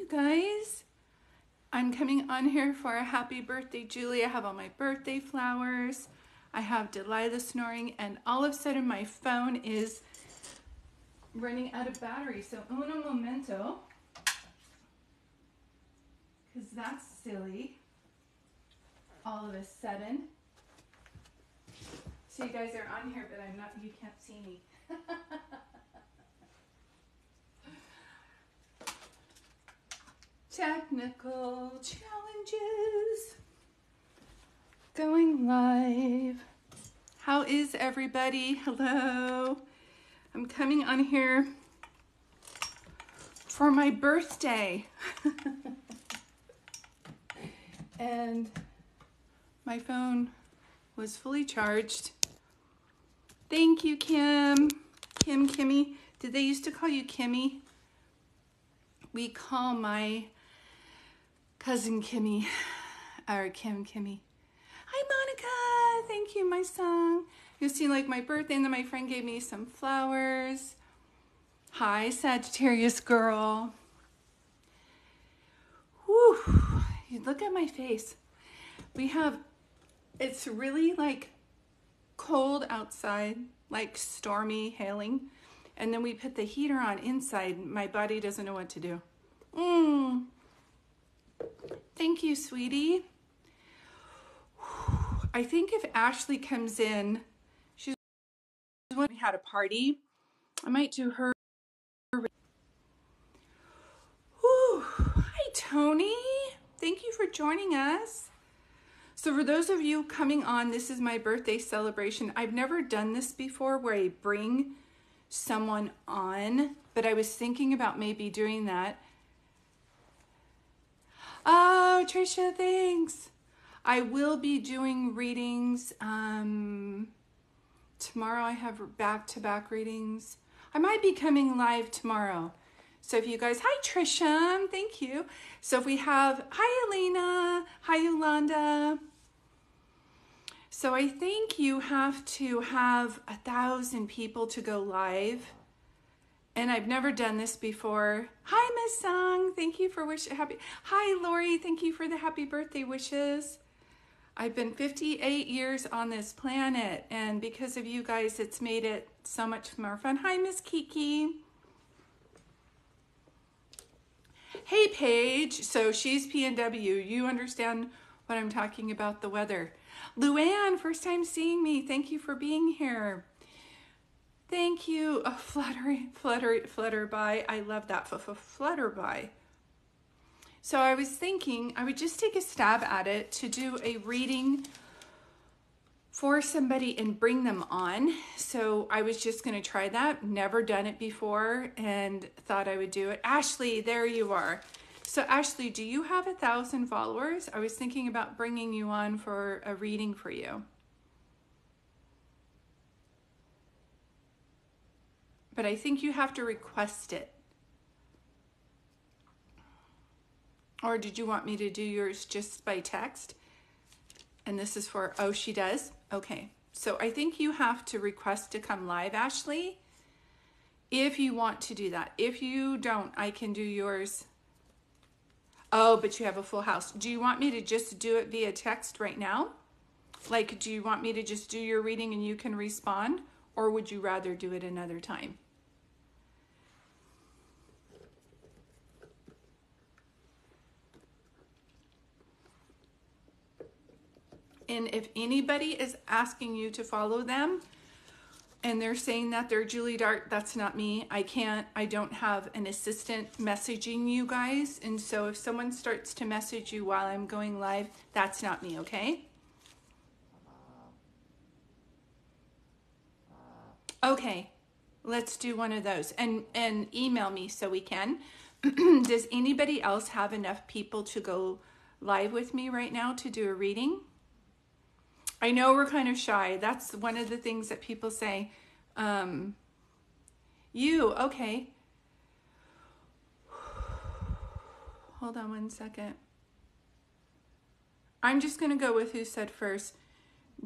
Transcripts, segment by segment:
you guys. I'm coming on here for a happy birthday, Julie. I have all my birthday flowers. I have Delilah snoring, and all of a sudden my phone is running out of battery. So uno momento, because that's silly. All of a sudden. So you guys are on here, but I'm not. You can't see me. Technical challenges. Going live. How is everybody? Hello. I'm coming on here for my birthday. And my phone was fully charged. Thank you, Kim. Kimmy. Did they used to call you Kimmy? We call my cousin Kimmy, or Kimmy. Hi, Monica. Thank you, my song. You see, like my birthday, and then my friend gave me some flowers. Hi, Sagittarius girl. Whew. Look at my face. It's really like cold outside, like stormy, hailing. And then we put the heater on inside. My body doesn't know what to do. Thank you, sweetie. I think if Ashley comes in, we had a party. I might do her. Hi, Tony. Thank you for joining us. So for those of you coming on, this is my birthday celebration. I've never done this before where I bring someone on, but I was thinking about maybe doing that. Oh, Tricia, thanks. I will be doing readings. Tomorrow I have back-to-back readings. I might be coming live tomorrow. So if you guys, hi Tricia, thank you. So if we have, hi Elena, hi Yolanda. So I think you have to have 1,000 people to go live. And I've never done this before. Hi Miss Song, thank you for happy. Hi Lori, thank you for the happy birthday wishes. I've been 58 years on this planet, and because of you guys, it's made it so much more fun. Hi Miss Kiki. Hey Paige, so she's PNW. You understand what I'm talking about, the weather. Luann, first time seeing me. Thank you for being here. Thank you. Oh, Flutterby. I love that. Flutterby. So I was thinking I would just take a stab at it to do a reading for somebody and bring them on. So I was just going to try that. Never done it before and thought I would do it. Ashley, there you are. So Ashley, do you have 1,000 followers? I was thinking about bringing you on for a reading for you. But I think you have to request it. Or did you want me to do yours just by text? And this is for, oh, she does? Okay. So I think you have to request to come live, Ashley, if you want to do that. If you don't, I can do yours. Oh, but you have a full house. Do you want me to just do it via text right now? Like, do you want me to just do your reading and you can respond? Or would you rather do it another time? And if anybody is asking you to follow them and they're saying that they're Julie Dart, that's not me. I don't have an assistant messaging you guys. And so if someone starts to message you while I'm going live, that's not me, okay? Okay, let's do one of those and email me so we can. Does anybody else have enough people to go live with me right now to do a reading? I know we're kind of shy. That's one of the things that people say. Okay. Hold on one second. I'm just going to go with who said first.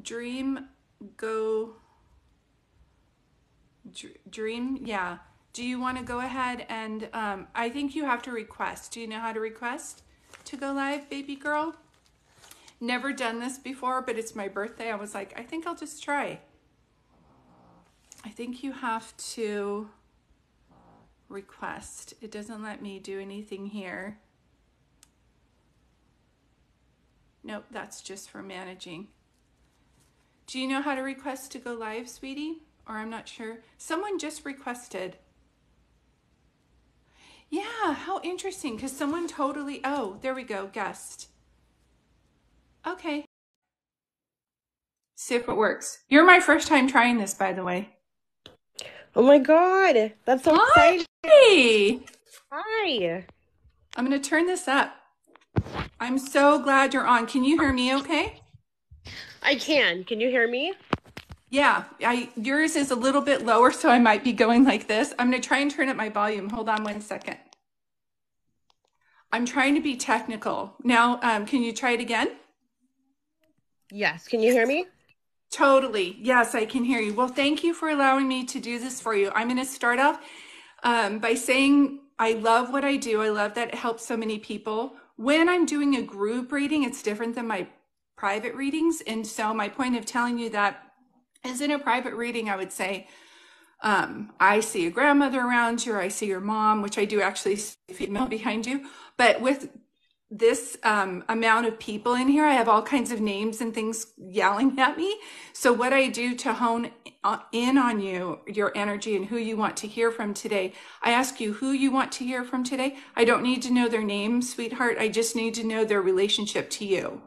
Dream, yeah. Do you want to go ahead and I think you have to request. Do you know how to request to go live, baby girl? Never done this before, but it's my birthday. I was like, I think I'll just try. I think you have to request. It doesn't let me do anything here. Nope, that's just for managing. Do you know how to request to go live, sweetie? Or I'm not sure. Someone just requested. Yeah, how interesting, because someone totally, oh, there we go, guest. Okay. See if it works. You're my first time trying this, by the way. Oh my God, that's so exciting. Hi. I'm going to turn this up. I'm so glad you're on. Can you hear me okay? I can. Can you hear me? Yeah, yours is a little bit lower, so I might be going like this. I'm going to try and turn up my volume. Hold on 1 second. I'm trying to be technical. Now, can you try it again? Yes. Can you hear me? Totally. Yes, I can hear you. Well, thank you for allowing me to do this for you. I'm going to start off by saying I love what I do. I love that it helps so many people. When I'm doing a group reading, it's different than my private readings. And so my point of telling you that is in a private reading, I would say, I see a grandmother around you, or I see your mom, which I do actually see a female behind you. But with this amount of people in here, I have all kinds of names and things yelling at me. So what I do to hone in on you, your energy and who you want to hear from today, I ask you who you want to hear from today. I don't need to know their name, sweetheart. I just need to know their relationship to you.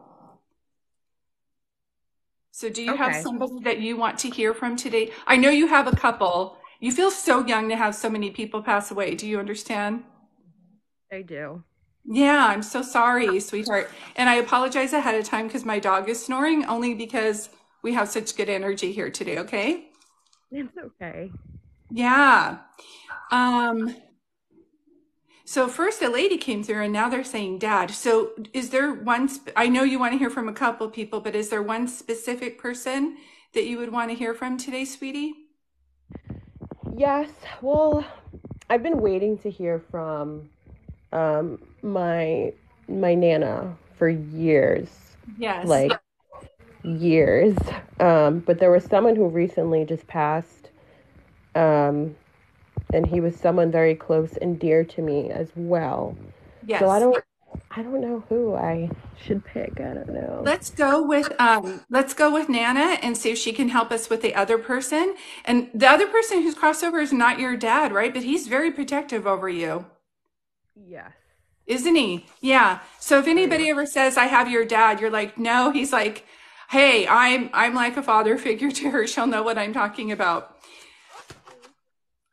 So do you have somebody that you want to hear from today? I know you have a couple. You feel so young to have so many people pass away. Do you understand? I do. Yeah, I'm so sorry, sweetheart. And I apologize ahead of time because my dog is snoring, only because we have such good energy here today, okay? It's okay. Yeah. So first a lady came through and now they're saying dad. So is there one, I know you want to hear from a couple people, but is there one specific person that you would want to hear from today, sweetie? Yes. Well, I've been waiting to hear from my Nana for years. Yes. Like years. But there was someone who recently just passed. And he was someone very close and dear to me as well. Yes. So I don't know who I should pick. I don't know. Let's go with Nana and see if she can help us with the other person. And the other person who's crossed over is not your dad, right? But he's very protective over you. Yes. Isn't he? Yeah. So if anybody ever says, I have your dad, you're like, no, he's like, hey, I'm like a father figure to her. She'll know what I'm talking about.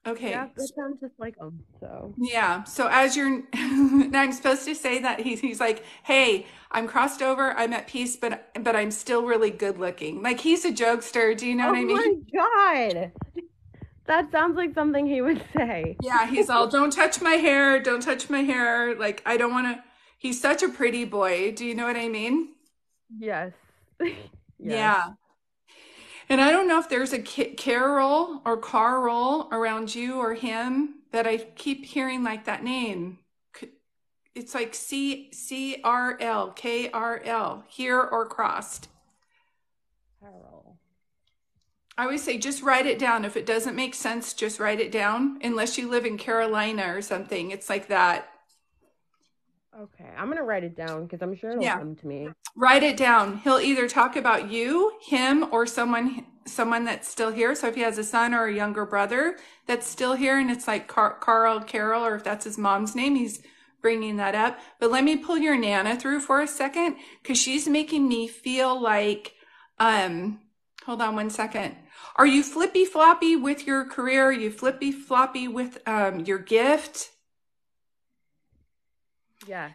Okay. Yeah, that sounds just like him. So yeah. So as you're, I'm supposed to say that he's like, hey, I'm crossed over. I'm at peace, but I'm still really good looking. Like he's a jokester. Do you know what I mean? Oh my God. That sounds like something he would say. Yeah. He's all, don't touch my hair. Don't touch my hair. Like, I don't want to, he's such a pretty boy. Do you know what I mean? Yes. Yes. Yeah. And I don't know if there's a Carol or Carl around you or him, but I keep hearing like that name. It's like CRL, KRL, here or crossed. Carol. I always say just write it down. If it doesn't make sense, just write it down. Unless you live in Carolina or something. It's like that. Okay, I'm gonna write it down because I'm sure it'll come to me. Write it down. He'll either talk about you, him, or someone that's still here. So if he has a son or a younger brother that's still here, and it's like Carl, Carol, or if that's his mom's name, he's bringing that up. But let me pull your Nana through for a second because she's making me feel like, hold on 1 second. Are you flippy floppy with your career? Are you flippy floppy with your gift? Yeah.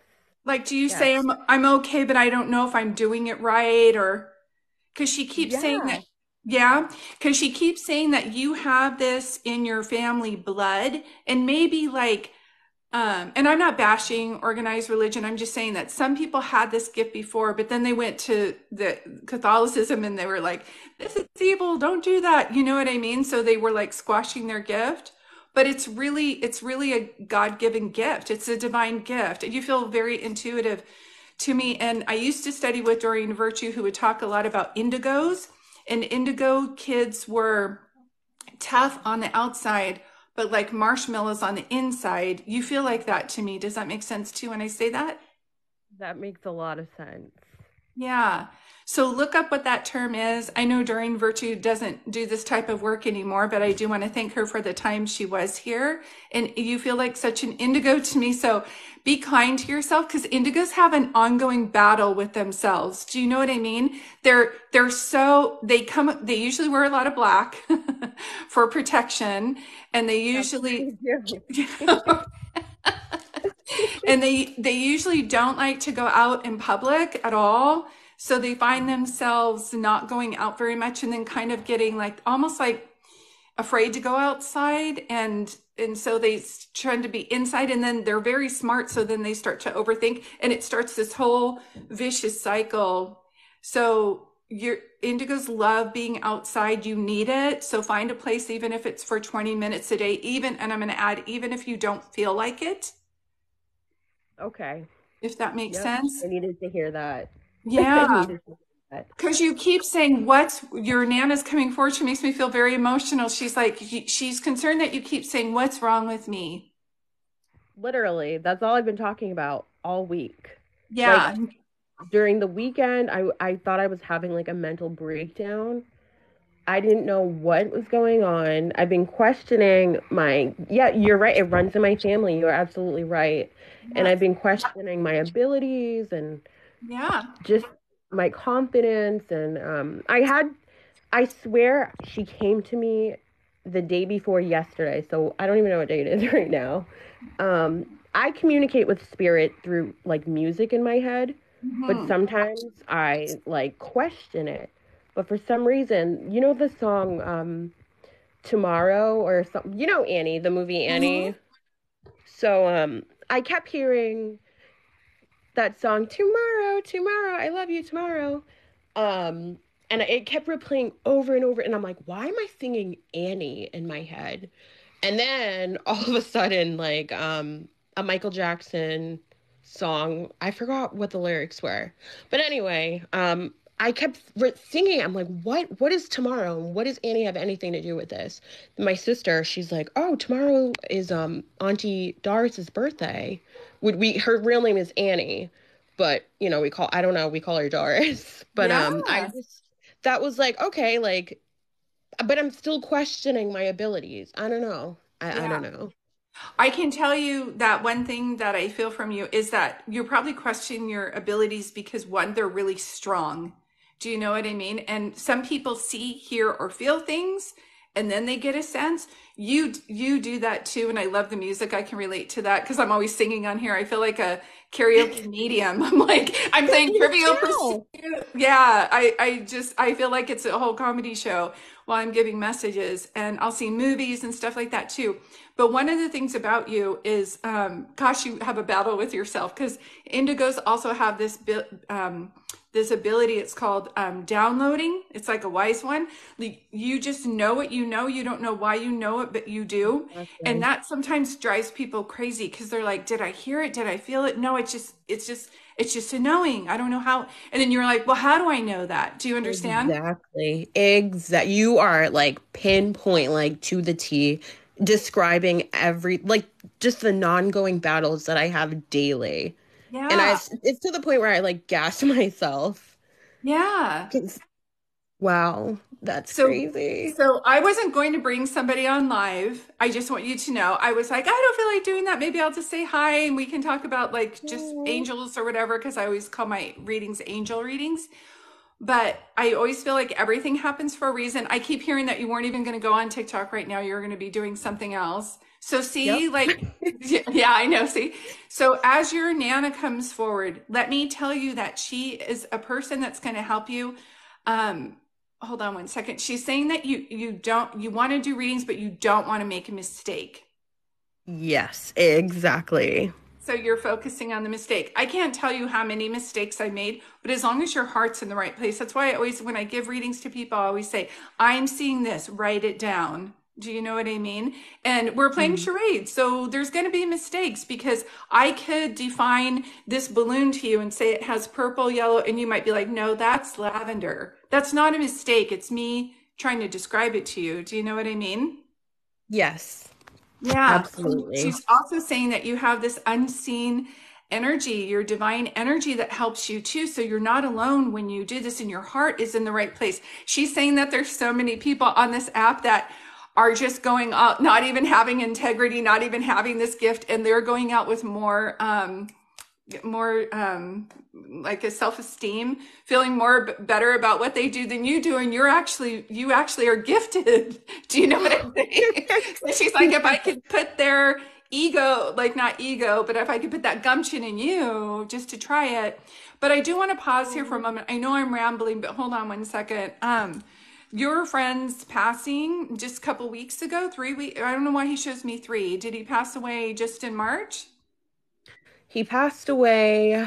Like, do you say I'm okay, but I don't know if I'm doing it right? Or because she keeps saying that, because she keeps saying that you have this in your family blood, and maybe like, and I'm not bashing organized religion. I'm just saying that some people had this gift before, but then they went to the Catholicism and they were like, this is evil, don't do that. You know what I mean? So they were like squashing their gift. but it's really a God-given gift. It's a divine gift. And you feel very intuitive to me. And I used to study with Doreen Virtue, who would talk a lot about indigos. And indigo kids were tough on the outside, but like marshmallows on the inside. You feel like that to me. Does that make sense too when I say that? That makes a lot of sense. Yeah. So look up what that term is. I know Doreen Virtue doesn't do this type of work anymore, but I do want to thank her for the time she was here. And you feel like such an indigo to me. So be kind to yourself because indigos have an ongoing battle with themselves. Do you know what I mean? They usually wear a lot of black for protection, and they usually and they usually don't like to go out in public at all. So they find themselves not going out very much and then kind of getting like almost like afraid to go outside, and so they tend to be inside, and then they're very smart, so then they start to overthink, and it starts this whole vicious cycle. So your indigos love being outside. You need it. So find a place, even if it's for 20 minutes a day, even, and I'm going to add, even if you don't feel like it, Okay. if that makes Yep. sense. I needed to hear that. I Yeah. needed to hear that. Because you keep saying what's your Nana's coming forward. She makes me feel very emotional. She's like, she's concerned that you keep saying, what's wrong with me? Literally, that's all I've been talking about all week. Like Yeah. during the weekend, I thought I was having like a mental breakdown. I didn't know what was going on. I've been questioning yeah, you're right. It runs in my family. You're absolutely right. And Yeah. I've been questioning my abilities and Yeah. just my confidence. And I swear she came to me the day before yesterday. So I don't even know what day it is right now. I communicate with spirit through like music in my head, but Hmm. sometimes I like question it. But for some reason, you know the song Tomorrow or something, you know Annie, the movie Hmm. Annie. So I kept hearing that song Tomorrow, Tomorrow, I love you tomorrow. Um and it kept replaying over and over, and I'm like, why am I singing Annie in my head? And then all of a sudden, like a Michael Jackson song, I forgot what the lyrics were. But anyway, I kept singing. I'm like, what is tomorrow? What does Annie have anything to do with this? My sister, she's like, oh, tomorrow is Auntie Doris's birthday. Would we her real name is Annie, but you know, I don't know, we call her Doris. But Yeah. I just that was like, okay, like, but I'm still questioning my abilities. I don't know. I Yeah. don't know. I can tell you that one thing that I feel from you is that you're probably questioning your abilities because one, they're really strong. Do you know what I mean? And some people see, hear, or feel things, and then they get a sense. You do that too, and I love the music. I can relate to that because I'm always singing on here. I feel like a karaoke medium. I'm like I'm playing Me Trivial Pursuit. too. Yeah, I feel like it's a whole comedy show while I'm giving messages, and I'll see movies and stuff like that too. But one of the things about you is, gosh, you have a battle with yourself because indigos also have this ability. It's called downloading. It's like a wise one. Like, you just know what you know. You don't know why you know it, but you do. And Exactly. that sometimes drives people crazy because they're like, did I hear it? Did I feel it? No, it's just a knowing. I don't know how. And then you're like, well, how do I know that? Do you understand? Exactly. Exact. You are like pinpoint, like to the T, describing every like just the non-going battles that I have daily. And Yeah. it's to the point where I like gas myself. Yeah. 'Cause- Wow, that's So, crazy. so I wasn't going to bring somebody on live. I just want you to know. I was like, I don't feel like doing that. Maybe I'll just say hi and we can talk about like just Oh, angels or whatever, because I always call my readings angel readings. But I always feel like everything happens for a reason. I keep hearing that you weren't even going to go on TikTok right now. You're going to be doing something else. So yep. see, like, yeah, I know. See, so as your Nana comes forward, let me tell you that she is a person that's going to help you. Um, hold on one second. She's saying that you want to do readings, but you don't want to make a mistake. Yes, exactly. So you're focusing on the mistake. I can't tell you how many mistakes I made, but as long as your heart's in the right place, that's why I always, when I give readings to people, I always say, I'm seeing this, write it down. Do you know what I mean? And we're playing Mhm. charades. So there's going to be mistakes because I could define this balloon to you and say it has purple, yellow, and you might be like, no, that's lavender. That's not a mistake. It's me trying to describe it to you. Do you know what I mean? Yes, Yeah. And absolutely. she's also saying that you have this unseen energy, your divine energy that helps you too. So you're not alone when you do this and your heart is in the right place. She's saying that there's so many people on this app that are just going out, not even having integrity, not even having this gift, and they're going out with more like a self-esteem, feeling more better about what they do than you do, and you actually are gifted. Do you know what I'm saying? So she's like, if I could put their ego, like not ego, but if I could put that gumption in you just to try it. But I do want to pause here for a moment. I know I'm rambling, but hold on one second. Your friend's passing just a couple weeks ago, 3 weeks. I don't know why he shows me three. Did he pass away just in March? He passed away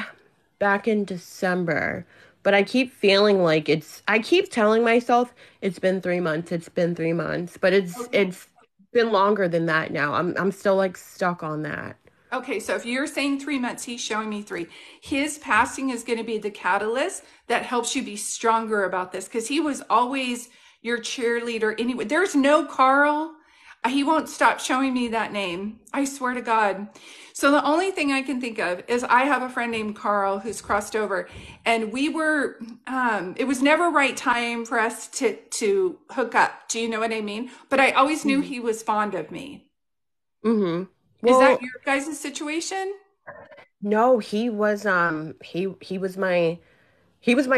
back in December, but I keep feeling like I keep telling myself it's been 3 months, it's been 3 months, but Okay. it's been longer than that now. I'm still like stuck on that. Okay, so if you're saying 3 months, he's showing me three. His passing is going to be the catalyst that helps you be stronger about this because he was always your cheerleader anyway. There's no Carl. He won't stop showing me that name. I swear to God. So the only thing I can think of is I have a friend named Carl who's crossed over, and it was never right time for us to hook up. Do you know what I mean? But I always knew Mhm. he was fond of me. Mhm. Is that Well, your guys' situation? no, he was my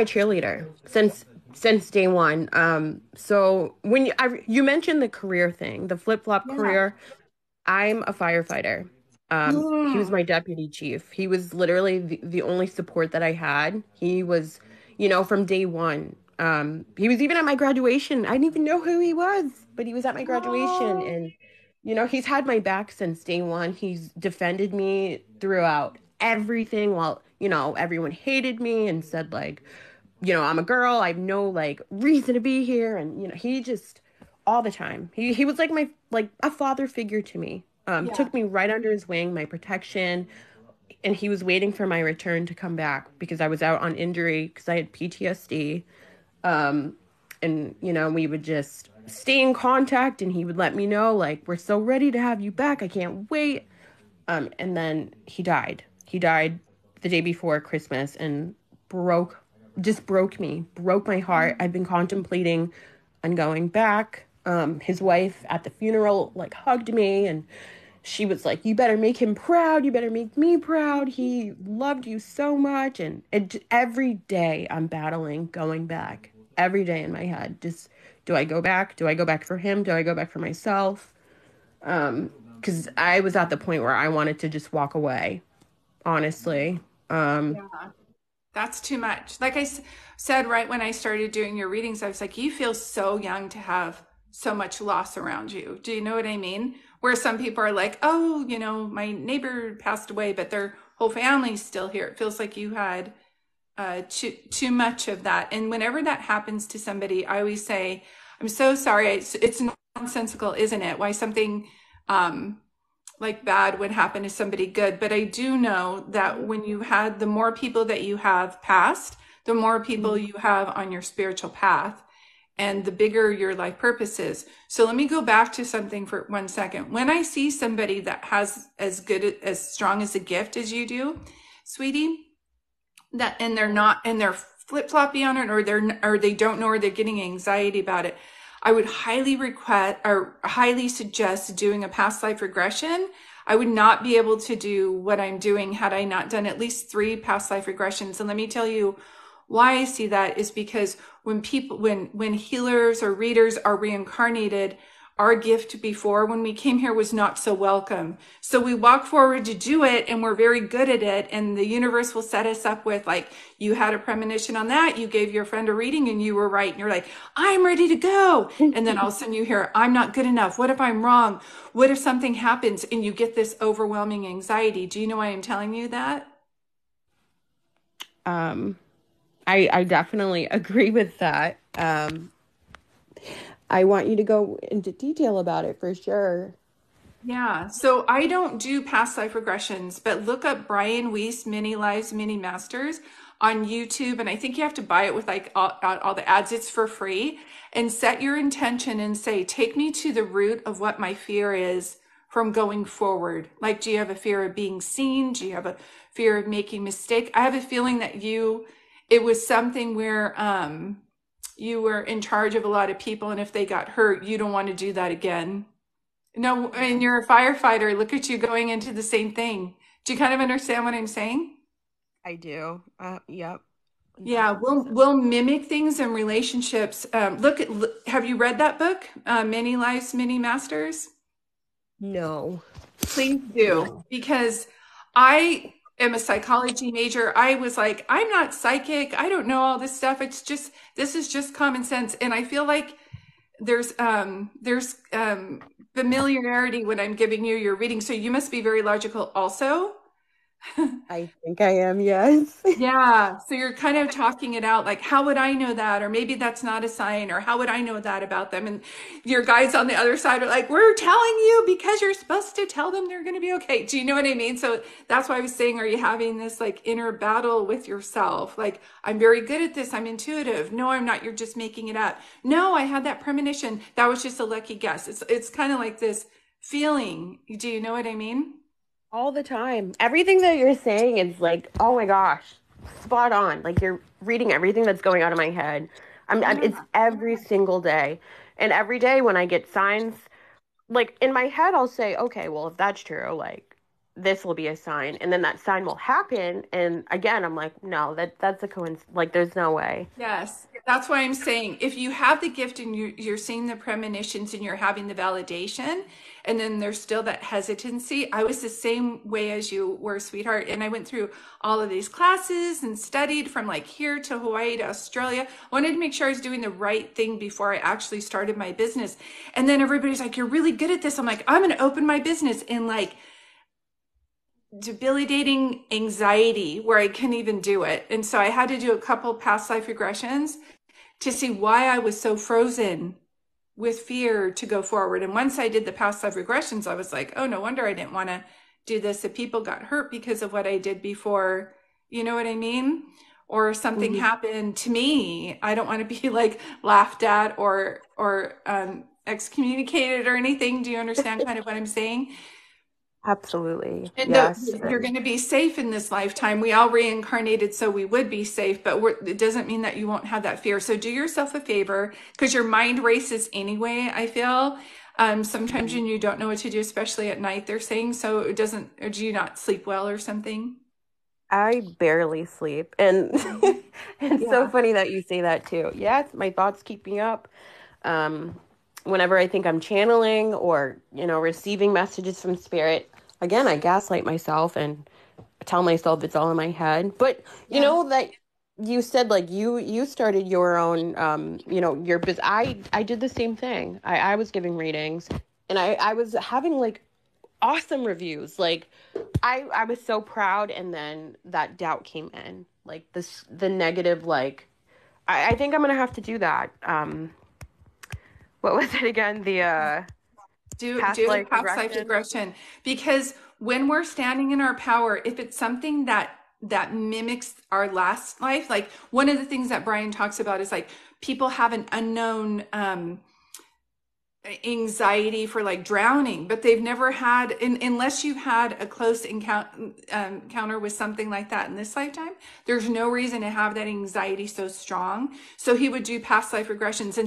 cheerleader since day one. So when you mentioned the career thing, the flip-flop Yeah. career, I'm a firefighter. He was Mm. my deputy chief. He was literally the only support that I had. He was, from day one. He was even at my graduation. I didn't even know who he was, but he was at my graduation. Oh, And, he's had my back since day one. He's defended me throughout everything while, everyone hated me and said, like, I'm a girl. I have no, like, reason to be here. And, he just, all the time. He was like a father figure to me. yeah. Took me right under his wing, my protection, and he was waiting for my return to come back because I was out on injury because I had PTSD. And we would just stay in contact, and he would let me know, like, we're so ready to have you back. I can't wait. And then he died. He died the day before Christmas and broke, just broke my heart. I've been contemplating on going back. His wife at the funeral like hugged me, and she was like, "You better make him proud. You better make me proud. He loved you so much." And every day I'm battling going back. Every day in my head, just do I go back? Do I go back for him? Do I go back for myself? Because I was at the point where I wanted to just walk away, honestly. Um, Yeah. That's too much. Like said right when I started doing your readings, I was like, you feel so young to have so much loss around you. Do you know what I mean? Where some people are like, oh, my neighbor passed away, but their whole family's still here. It feels like you had too much of that. And whenever that happens to somebody, I always say, I'm so sorry. It's nonsensical, isn't it? Why something um, like bad would happen to somebody good. But I do know that when you had the more people that you have passed, the more people you have on your spiritual path and the bigger your life purpose is. So let me go back to something for 1 second. When I see somebody that has as good, as strong as a gift as you do, sweetie, that and they're not and they're flip-floppy on it or they don't know or they're getting anxiety about it, I would highly request or highly suggest doing a past life regression. I would not be able to do what I'm doing had I not done at least three past life regressions. And let me tell you why I see that is because when healers or readers are reincarnated, our gift before when we came here was not so welcome. So we walk forward to do it and we're very good at it. And the universe will set us up with like, you had a premonition on that. You gave your friend a reading and you were right. And you're like, I'm ready to go. And then all of a sudden you hear, I'm not good enough. What if I'm wrong? What if something happens? And you get this overwhelming anxiety. Do you know why I'm telling you that? um, I definitely agree with that. I want you to go into detail about it for sure. Yeah, so I don't do past life regressions, but look up Brian Weiss Mini Lives, Mini Masters on YouTube. And I think you have to buy it with like all the ads. It's for free. And set your intention and say, take me to the root of what my fear is from going forward. Like, do you have a fear of being seen? Do you have a fear of making mistake? I have a feeling that it was something where you were in charge of a lot of people, and if they got hurt, you don't want to do that again. No, and you're a firefighter. Look at you going into the same thing. Do you kind of understand what I'm saying? I do. Yep. Yeah, we'll mimic things in relationships. Have you read that book, Many Lives, Many Masters? No. Please do, because I am a psychology major. I was like, I'm not psychic. I don't know all this stuff. This is just common sense. And I feel like there's familiarity when I'm giving you your reading. So you must be very logical also. I think I am, yes. Yeah, so you're kind of talking it out like, how would I know that? Or maybe that's not a sign, or how would I know that about them? And your guys on the other side are like, we're telling you because you're supposed to tell them they're going to be okay. Do you know what I mean? So that's why I was saying, are you having this like inner battle with yourself? Like, I'm very good at this. I'm intuitive. No, I'm not. You're just making it up. No, I had that premonition. That was just a lucky guess. It's kind of like this feeling. Do you know what I mean? All the time. Everything that you're saying is like, oh my gosh, spot on. Like you're reading everything that's going on in my head. It's Yeah. every single day. And every day when I get signs, like in my head, I'll say, okay, well, if that's true, like this will be a sign. And then that sign will happen. And again, I'm like, no, that's a coincidence. Like there's no way. Yes, that's why I'm saying if you have the gift and you're seeing the premonitions and you're having the validation, and then there's still that hesitancy. I was the same way as you were, sweetheart. And I went through all of these classes and studied from like here to Hawaii to Australia. Wanted to make sure I was doing the right thing before I actually started my business. And then everybody's like, you're really good at this. I'm like, I'm going to open my business in like debilitating anxiety where I couldn't even do it. And so I had to do a couple past life regressions to see why I was so frozen with fear to go forward. And once I did the past life regressions, I was like, oh, no wonder I didn't want to do this. If people got hurt because of what I did before, you know what I mean? Or something Mhm. happened to me. I don't want to be like laughed at or excommunicated or anything. Do you understand kind of what I'm saying? Absolutely. And Yes. you're going to be safe in this lifetime. We all reincarnated so we would be safe, but it doesn't mean that you won't have that fear. So do yourself a favor because your mind races anyway, I feel. Sometimes Mhm. when you don't know what to do, especially at night, they're saying, so it doesn't, or do you not sleep well or something? I barely sleep. And it's so Yeah. funny that you say that too. Yes, my thoughts keep me up. Um, Whenever I think I'm channeling or, receiving messages from spirit, again, I gaslight myself and tell myself it's all in my head. But you Yeah. know that you said like you started your own your business. I did the same thing. I was giving readings and I was having like awesome reviews. Like I was so proud, and then that doubt came in. Like the negative, like I think I'm gonna have to do that. What was it again? The past Do the life past life regression. regression because when we're standing in our power, if it's something that mimics our last life, like one of the things that Brian talks about is like people have an unknown anxiety for like drowning, but they've never had, unless you've had a close encounter with something like that in this lifetime, there's no reason to have that anxiety so strong. So he would do past life regressions. And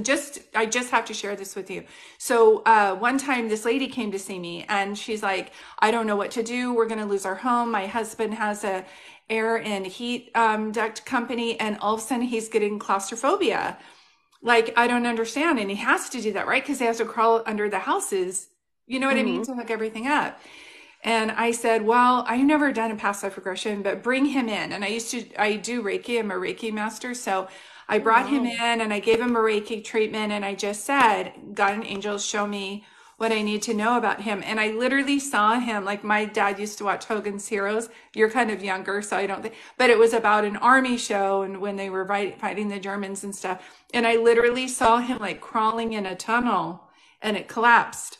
I just have to share this with you. So one time this lady came to see me and she's like, I don't know what to do. We're going to lose our home. My husband has a air and heat duct company, and all of a sudden he's getting claustrophobia. Like, I don't understand. And he has to do that, right? Because he has to crawl under the houses. You know what I mean? Mm-hmm. To hook everything up. And I said, well, I've never done a past life regression, but bring him in. And I do Reiki. I'm a Reiki master. So I Oh brought him wow. in and I gave him a Reiki treatment. And I just said, God and angels, show me what I need to know about him. And I literally saw him, like my dad used to watch Hogan's Heroes. You're kind of younger, so I don't think, but it was about an army show and when they were fighting the Germans and stuff. And I literally saw him like crawling in a tunnel and it collapsed.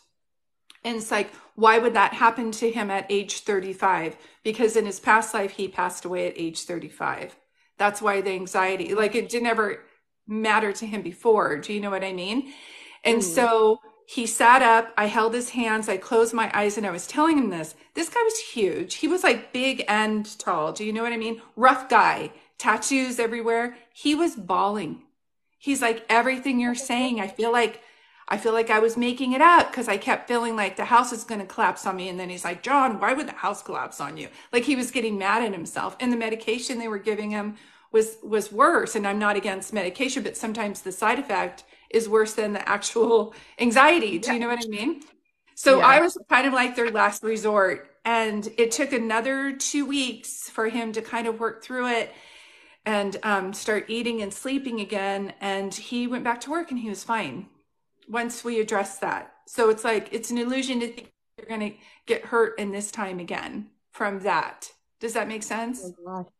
And it's like, why would that happen to him at age 35? Because in his past life, he passed away at age 35. That's why the anxiety, like it didn't ever matter to him before. Do you know what I mean? And so he sat up, I held his hands, I closed my eyes, and I was telling him this. This guy was huge. He was like big and tall. Do you know what I mean? Rough guy, tattoos everywhere. He was bawling. He's like, everything you're saying, I feel like I was making it up because I kept feeling like the house is going to collapse on me. And then he's like, John, why would the house collapse on you? Like he was getting mad at himself. And the medication they were giving him was worse. And I'm not against medication, but sometimes the side effect is worse than the actual anxiety. Do you know what I mean? So I was kind of like their last resort. And it took another 2 weeks for him to kind of work through it and start eating and sleeping again. And he went back to work and he was fine once we addressed that. So it's like, it's an illusion to think you're going to get hurt in this time again from that. Does that make sense?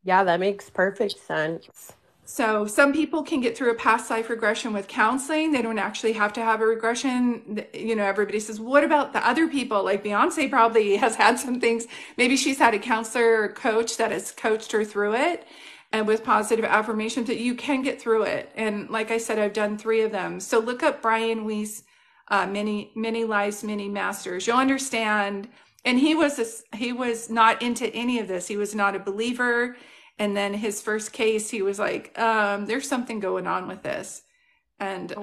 Yeah, that makes perfect sense. So some people can get through a past life regression with counseling. They don't actually have to have a regression. You know, everybody says, what about the other people? Like Beyonce probably has had some things. Maybe she's had a counselor or coach that has coached her through it. And with positive affirmations that you can get through it. And like I said, I've done 3 of them. So look up Brian Weiss, Many Lives, Many Masters. You'll understand. And he was not into any of this. He was not a believer. And then his first case, he was like, there's something going on with this. And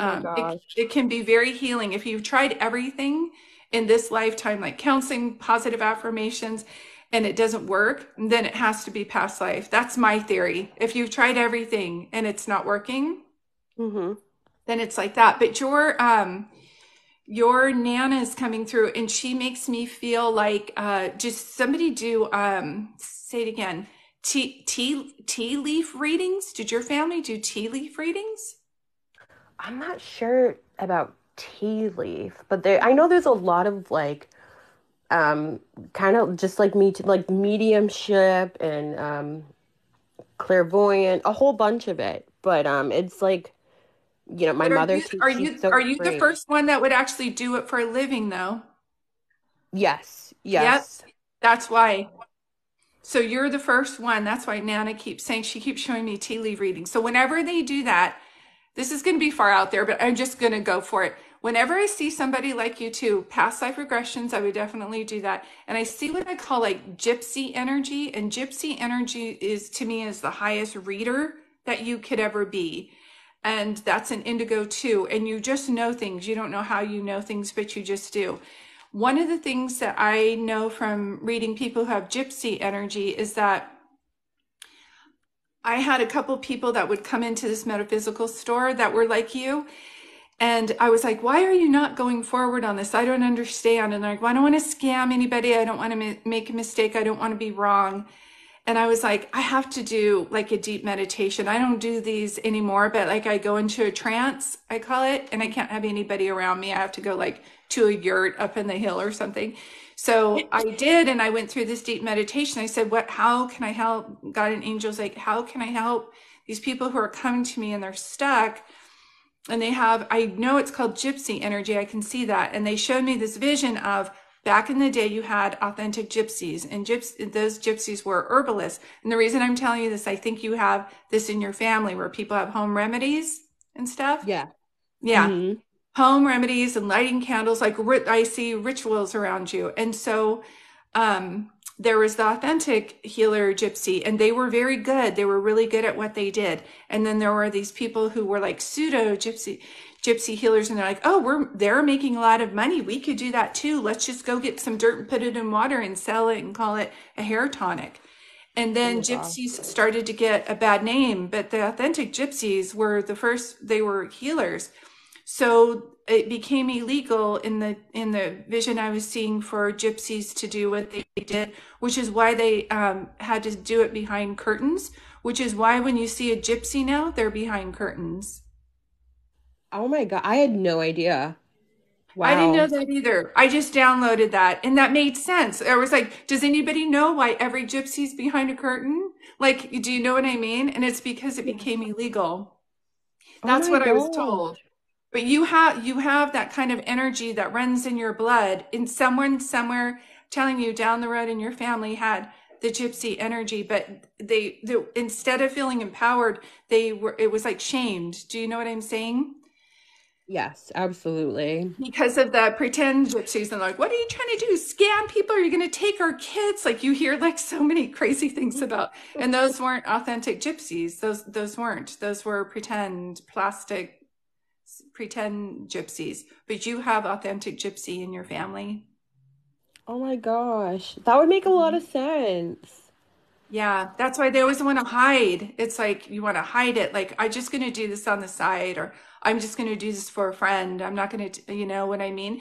it can be very healing. If you've tried everything in this lifetime, like counseling, positive affirmations, and it doesn't work, then it has to be past life. That's my theory. If you've tried everything and it's not working, then it's like that. But your Nana is coming through and she makes me feel like just somebody do say it again. Tea leaf readings? Did your family do tea leaf readings? I'm not sure about tea leaf, but I know there's a lot of like kind of just like like mediumship and clairvoyant, a whole bunch of it. But it's like, you know, my mother are you the first one that would actually do it for a living though? Yes. Yep. That's why. So you're the first one. That's why Nana keeps saying, she keeps showing me tea leaf readings. So whenever they do that, this is going to be far out there, but I'm just going to go for it. Whenever I see somebody like you too, past life regressions, I would definitely do that. And I see what I call like gypsy energy. And gypsy energy is, to me, is the highest reader that you could ever be. And that's an indigo too. And you just know things. You don't know how you know things, but you just do. One of the things that I know from reading people who have gypsy energy is that I had a couple people that would come into this metaphysical store that were like you. And I was like, why are you not going forward on this? I don't understand. And they're like, well, I don't want to scam anybody. I don't want to make a mistake. I don't want to be wrong. And I was like, I have to do like a deep meditation. I don't do these anymore, but like I go into a trance, I call it, and I can't have anybody around me. I have to go like to a yurt up in the hill or something. So I did, and I went through this deep meditation. I said, how can I help? God and angels, like, how can I help these people who are coming to me and they're stuck? And I know it's called gypsy energy. I can see that. And they showed me this vision of back in the day, you had authentic gypsies, and those gypsies were herbalists. And the reason I'm telling you this, I think you have this in your family where people have home remedies and stuff. Yeah. Yeah. Home remedies and lighting candles, like I see rituals around you. And so there was the authentic healer gypsy, and they were very good. They were really good at what they did. And then there were these people who were like pseudo gypsy healers, and they're like, oh, they're making a lot of money. We could do that too. Let's just go get some dirt and put it in water and sell it and call it a hair tonic. And then gypsies started to get a bad name, but the authentic gypsies were the first, they were healers. So it became illegal in the vision I was seeing for gypsies to do what they did, which is why they had to do it behind curtains, which is why when you see a gypsy now, they're behind curtains. Oh my God, I had no idea. I didn't know Wow. that either. I just downloaded that and that made sense. I was like, does anybody know why every gypsy's behind a curtain? Like, do you know what I mean? And it's because it Yeah. became illegal. Oh That's my what I was gosh. told. But you have that kind of energy that runs in your blood. And someone somewhere telling you down the road in your family had the gypsy energy, but they instead of feeling empowered, it was like shamed. Do you know what I'm saying? Yes, absolutely. Because of the pretend gypsies and like, what are you trying to do? Scam people? Are you going to take our kids? Like you hear like so many crazy things about, and those weren't authentic gypsies. Those weren't. Those were pretend gypsies. But you have authentic gypsy in your family. Oh my gosh. That would make a lot of sense. Yeah, that's why they always want to hide. It's like you want to hide it. Like, I'm just going to do this on the side, or I'm just going to do this for a friend. I'm not going to, you know what I mean?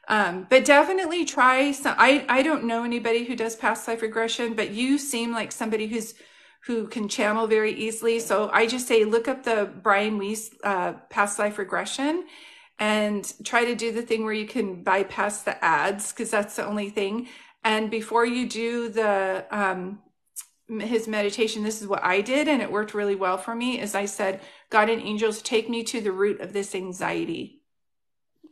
But definitely try some. I don't know anybody who does past life regression, but you seem like somebody who can channel very easily. So I just say look up the Brian Weiss past life regression and try to do the thing where you can bypass the ads because that's the only thing. And before you do the his meditation, this is what I did, and it worked really well for me. Is I said, God and angels, take me to the root of this anxiety.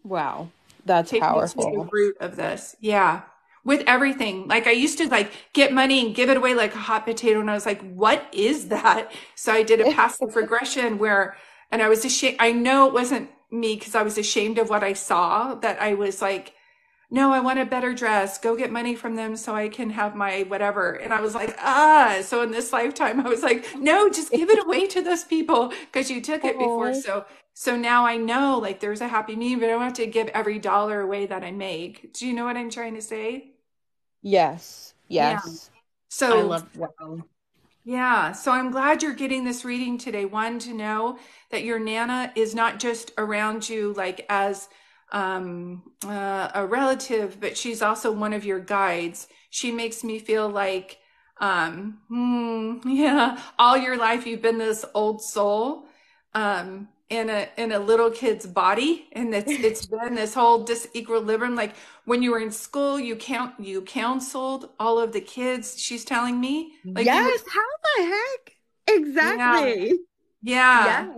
Wow. That's Take me to the powerful. root of this. Yeah. With everything. Like I used to like get money and give it away like a hot potato. And I was like, what is that? So I did a passive regression and I was ashamed. I know it wasn't me because I was ashamed of what I saw, that I was like, no, I want a better dress. Go get money from them so I can have my whatever. And I was like, so in this lifetime, I was like, no, just give it away to those people because you took it before. Oh, So now I know like there's a happy medium, but I don't have to give every dollar away that I make. Do you know what I'm trying to say? yes. Yeah. Yes. I So love wow. yeah, so I'm glad you're getting this reading today. One, to know that your Nana is not just around you like as a relative, but she's also one of your guides. She makes me feel like, yeah, all your life you've been this old soul, in a little kid's body, and it's been this whole disequilibrium. Like when you were in school, you counseled all of the kids. She's telling me, like you would, Yes, how the heck? yeah, Exactly. yeah. Yes.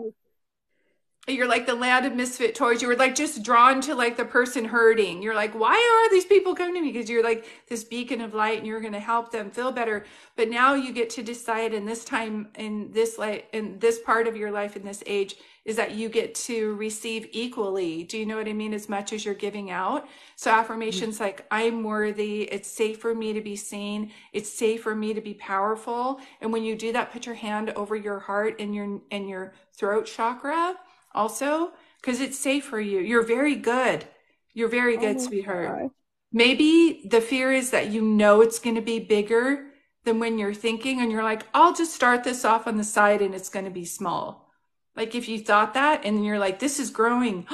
You're like the land of misfit toys. You were like just drawn to like the person hurting. You're like, why are these people coming to me? Because you're like this beacon of light and you're going to help them feel better. But now you get to decide in this time, in this light, in this part of your life, in this age, is that you get to receive equally. Do you know what I mean? As much as you're giving out. So affirmations like, I'm worthy. It's safe for me to be seen. It's safe for me to be powerful. And when you do that, put your hand over your heart and your throat chakra also, because it's safe for you. You're very good. You're very Oh good, my sweetheart. God. Maybe the fear is that you know it's going to be bigger than when you're thinking, and you're like, I'll just start this off on the side and it's going to be small. Like if you thought that and you're like, this is growing,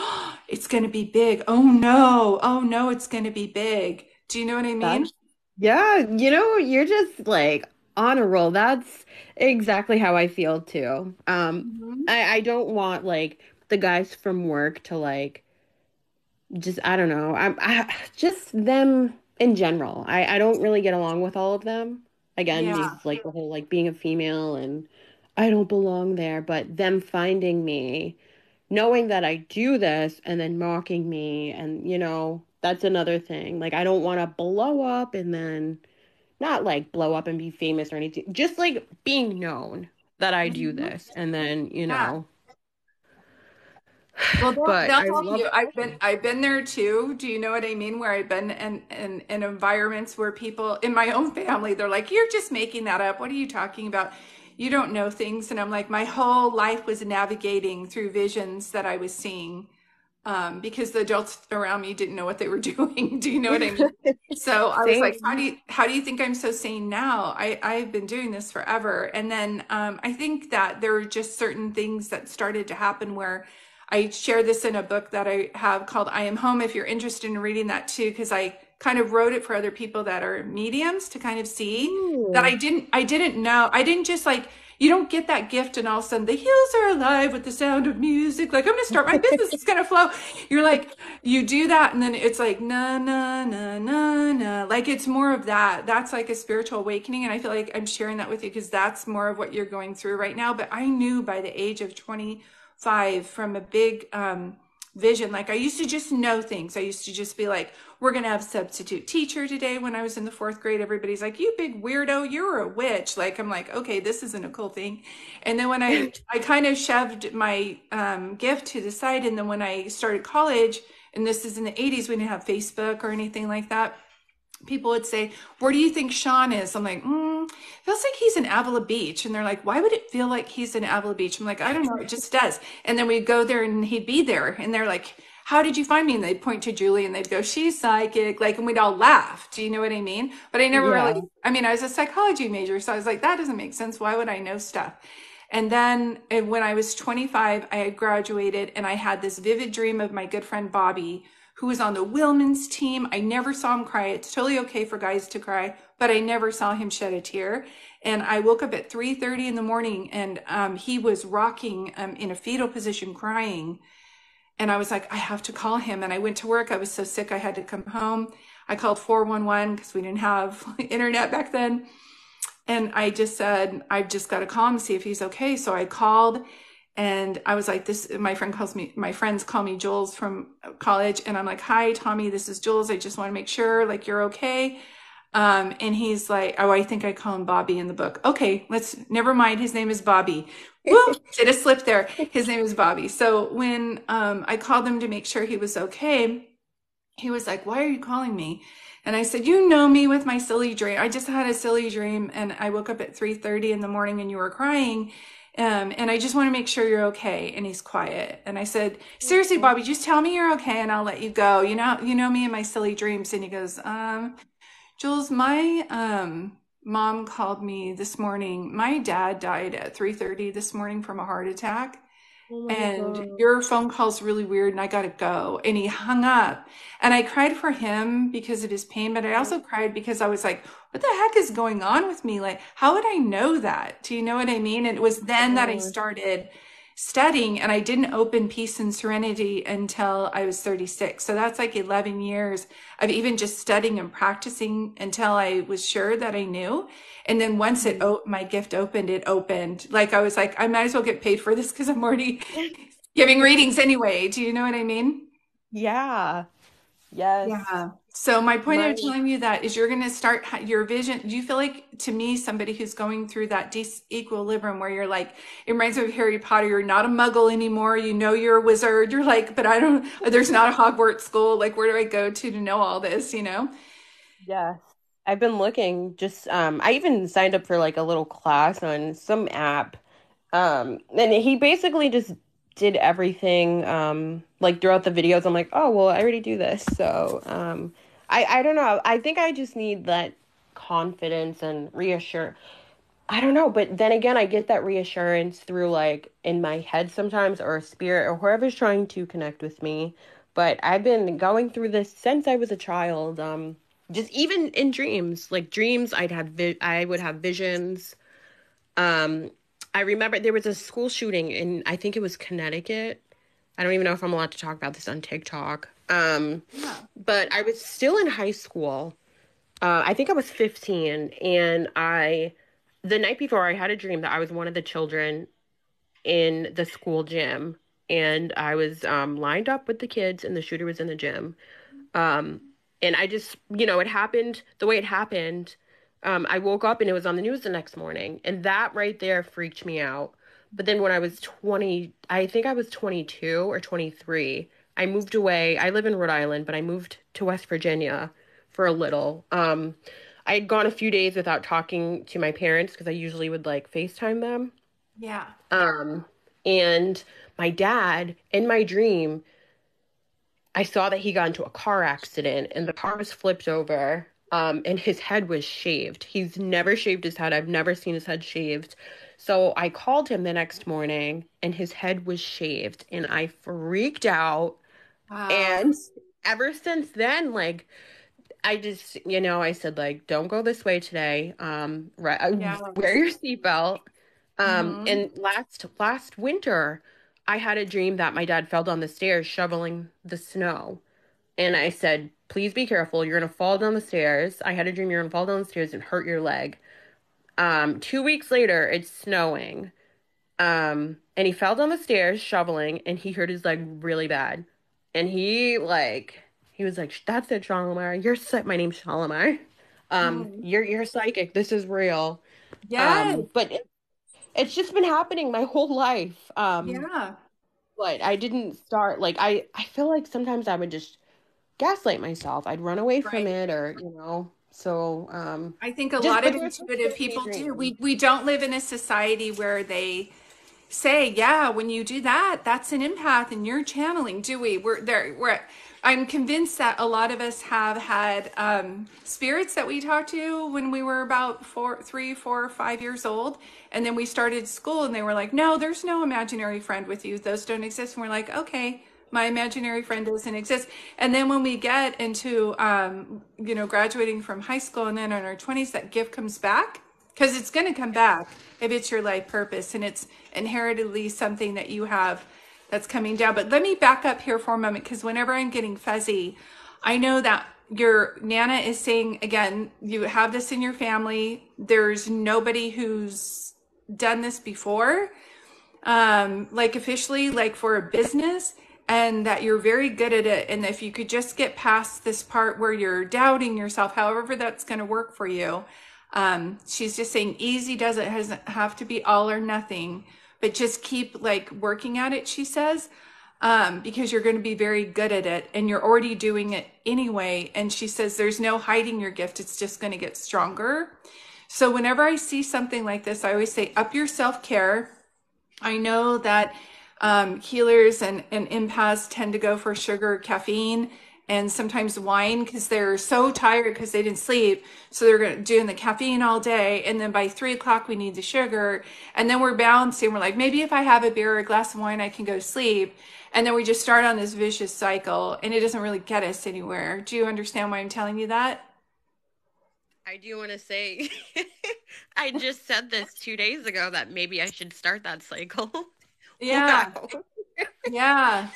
it's going to be big. Oh no, it's going to be big. Do you know what I mean? That's yeah, you're just like on a roll. That's exactly how I feel too. Mhm. I don't want like the guys from work to like just I don't know. Just them in general. I don't really get along with all of them. Again, Yeah. these like the whole like being a female and I don't belong there, but them finding me, knowing that I do this and then mocking me and that's another thing. Like I don't want to blow up and then not like blow up and be famous or anything. Just like being known that I do Mhm. this and then, Yeah. Well, but they'll I tell love you. I've been there too. Do you know what I mean? Where I've been in environments where people in my own family, they're like, "You're just making that up. What are you talking about? You don't know things." And I'm like, my whole life was navigating through visions that I was seeing, because the adults around me didn't know what they were doing. Do you know what I mean? So I was like, same. how do you think I'm so sane now? I've been doing this forever. And then I think that there were just certain things that started to happen where I share this in a book that I have called I Am Home, if you're interested in reading that too, because I kind of wrote it for other people that are mediums to kind of see that Ooh. I didn't know. I didn't just like, you don't get that gift and all of a sudden the hills are alive with the sound of music. Like, I'm going to start my business. It's going to flow. You're like, you do that. And then it's like, na, na, na, na, na. Like, it's more of that. That's like a spiritual awakening. And I feel like I'm sharing that with you because that's more of what you're going through right now. But I knew by the age of 25 from a big, vision. Like, I used to just know things. I used to just be like, we're going to have substitute teacher today. When I was in the 4th grade, everybody's like, you big weirdo, you're a witch. Like, I'm like, okay, this isn't a cool thing. And then when I kind of shoved my gift to the side. And then when I started college, and this is in the 80s, we didn't have Facebook or anything like that. People would say, where do you think Sean is? I'm like, feels like he's in Avila Beach. And they're like, why would it feel like he's in Avila Beach? I'm like, I don't know, it just does. And then we'd go there and he'd be there. And they're like, how did you find me? And they'd point to Julie and they'd go, she's psychic. Like, and we'd all laugh. Do you know what I mean? But I never Yeah. really, I mean, I was a psychology major. So I was like, that doesn't make sense. Why would I know stuff? And then when I was 25, I had graduated and I had this vivid dream of my good friend Bobby, who was on the Willmans team. I never saw him cry. It's totally okay for guys to cry, but I never saw him shed a tear. And I woke up at 3:30 in the morning and he was rocking in a fetal position crying. And I was like, I have to call him. And I went to work. I was so sick, I had to come home. I called 411 because we didn't have internet back then. And I just said, I've just got to call him and see if he's okay. So I called and I was like, my friends call me Jules from college. And I'm like, hi, Tommy, this is Jules. I just want to make sure like you're okay. And he's like, oh, I think I call him Bobby in the book. Okay, never mind. His name is Bobby. Whoop, did a slip there. His name is Bobby. So when I called him to make sure he was okay, he was like, why are you calling me? And I said, you know me with my silly dream. I just had a silly dream and I woke up at 3:30 in the morning and you were crying. And I just want to make sure you're okay. And he's quiet. And I said, seriously, Bobby, just tell me you're okay and I'll let you go. You know me and my silly dreams. And he goes, Jules, my mom called me this morning. My dad died at 3:30 this morning from a heart attack. Oh my And God. your phone call's really weird and I gotta go. And he hung up. And I cried for him because of his pain, but I also cried because I was like, what the heck is going on with me? Like, how would I know that? Do you know what I mean? And it was then that I God. started studying and I didn't open Peace and Serenity until I was 36. So that's like 11 years of even just studying and practicing until I was sure that I knew. And then once my gift opened, it opened. Like I was like, I might as well get paid for this because I'm already giving readings anyway. Do you know what I mean? Yeah. Yes. Yeah. So my point My of telling you that is you're going to start your vision. Do you feel like, to me, somebody who's going through that disequilibrium where you're like, it reminds me of Harry Potter. You're not a muggle anymore. You know, you're a wizard. You're like, but I don't, there's not a Hogwarts school. Like, where do I go to know all this, you know? Yes. I've been looking just I even signed up for like a little class on some app. And he basically just did everything like throughout the videos. I'm like, "Oh, well, I already do this." So, I don't know. I think I just need that confidence and reassure. I don't know, but then again, I get that reassurance through like in my head sometimes or spirit or whoever's trying to connect with me. But I've been going through this since I was a child. Just even in dreams, like dreams, I would have visions. Um, I remember there was a school shooting in I think it was Connecticut. I don't even know if I'm allowed to talk about this on TikTok. Yeah. But I was still in high school. I think I was 15, and the night before, I had a dream that I was one of the children in the school gym, and I was lined up with the kids, and the shooter was in the gym. Um, and I just, it happened the way it happened. I woke up and it was on the news the next morning, and that right there freaked me out. But then when I was 20, I think I was 22 or 23, I moved away. I live in Rhode Island, but I moved to West Virginia for a little. I had gone a few days without talking to my parents because I usually would like FaceTime them. Yeah. Um, and my dad, in my dream, I saw that he got into a car accident and the car was flipped over. And his head was shaved. He's never shaved his head. I've never seen his head shaved. So I called him the next morning and his head was shaved and I freaked out. Wow. And ever since then, like, I just, I said, like, don't go this way today. Yeah. Wear your seatbelt. Mm-hmm. And last winter, I had a dream that my dad fell down the stairs shoveling the snow. And I said, please be careful. You're gonna fall down the stairs. I had a dream you're gonna fall down the stairs and hurt your leg. 2 weeks later, it's snowing. And he fell down the stairs shoveling and he hurt his leg really bad. And he was like, that's it, Shalimar. My name's Shalimar. Mm. You're psychic. This is real. Yes. But it's just been happening my whole life. Yeah. But I didn't start like I feel like sometimes I would just gaslight myself. I'd run away from Right. it or, so I think a just lot but of there was intuitive definitely a people do. dream. We don't live in a society where they say, yeah, when you do that, that's an empath and you're channeling, do we? We're there. I'm convinced that a lot of us have had spirits that we talked to when we were about 3, 4, 5 years old. And then we started school and they were like, no, there's no imaginary friend with you. Those don't exist. And we're like, okay, my imaginary friend doesn't exist. And then when we get into, graduating from high school and then in our 20s, that gift comes back because it's going to come back if it's your life purpose and it's inheritedly something that you have that's coming down. But let me back up here for a moment because whenever I'm getting fuzzy, I know that your Nana is saying, again, you have this in your family. There's nobody who's done this before, like officially, like for a business, and that you're very good at it. And if you could just get past this part where you're doubting yourself, however that's going to work for you. She's just saying easy doesn't have to be all or nothing, but just keep like working at it, she says, because you're going to be very good at it and you're already doing it anyway. And she says there's no hiding your gift. It's just going to get stronger. So whenever I see something like this, I always say up your self-care. I know that healers and empaths tend to go for sugar, caffeine, and sometimes wine because they're so tired because they didn't sleep. So they're doing the caffeine all day. And then by 3 o'clock, we need the sugar. And then we're balancing. We're like, maybe if I have a beer or a glass of wine, I can go to sleep. And then we just start on this vicious cycle and it doesn't really get us anywhere. Do you understand why I'm telling you that? I do want to say I just said this 2 days ago that maybe I should start that cycle. Yeah. Wow. Yeah.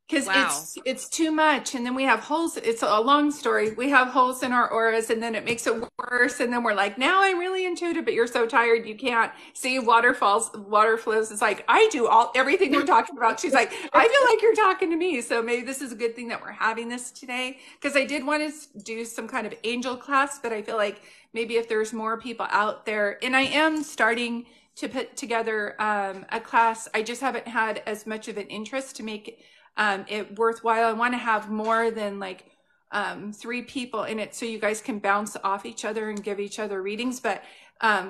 Because Wow. it's too much, and then we have holes. It's a long story. We have holes in our auras, and then it makes it worse. And then we're like, now I'm really intuitive, but you're so tired you can't see waterfalls, water flows. It's like I do all everything we're talking about. She's like, I feel like you're talking to me. So maybe this is a good thing that we're having this today because I did want to do some kind of angel class, but I feel like maybe if there's more people out there, and I am starting to put together a class. I just haven't had as much of an interest to make it worthwhile. I want to have more than like 3 people in it so you guys can bounce off each other and give each other readings. But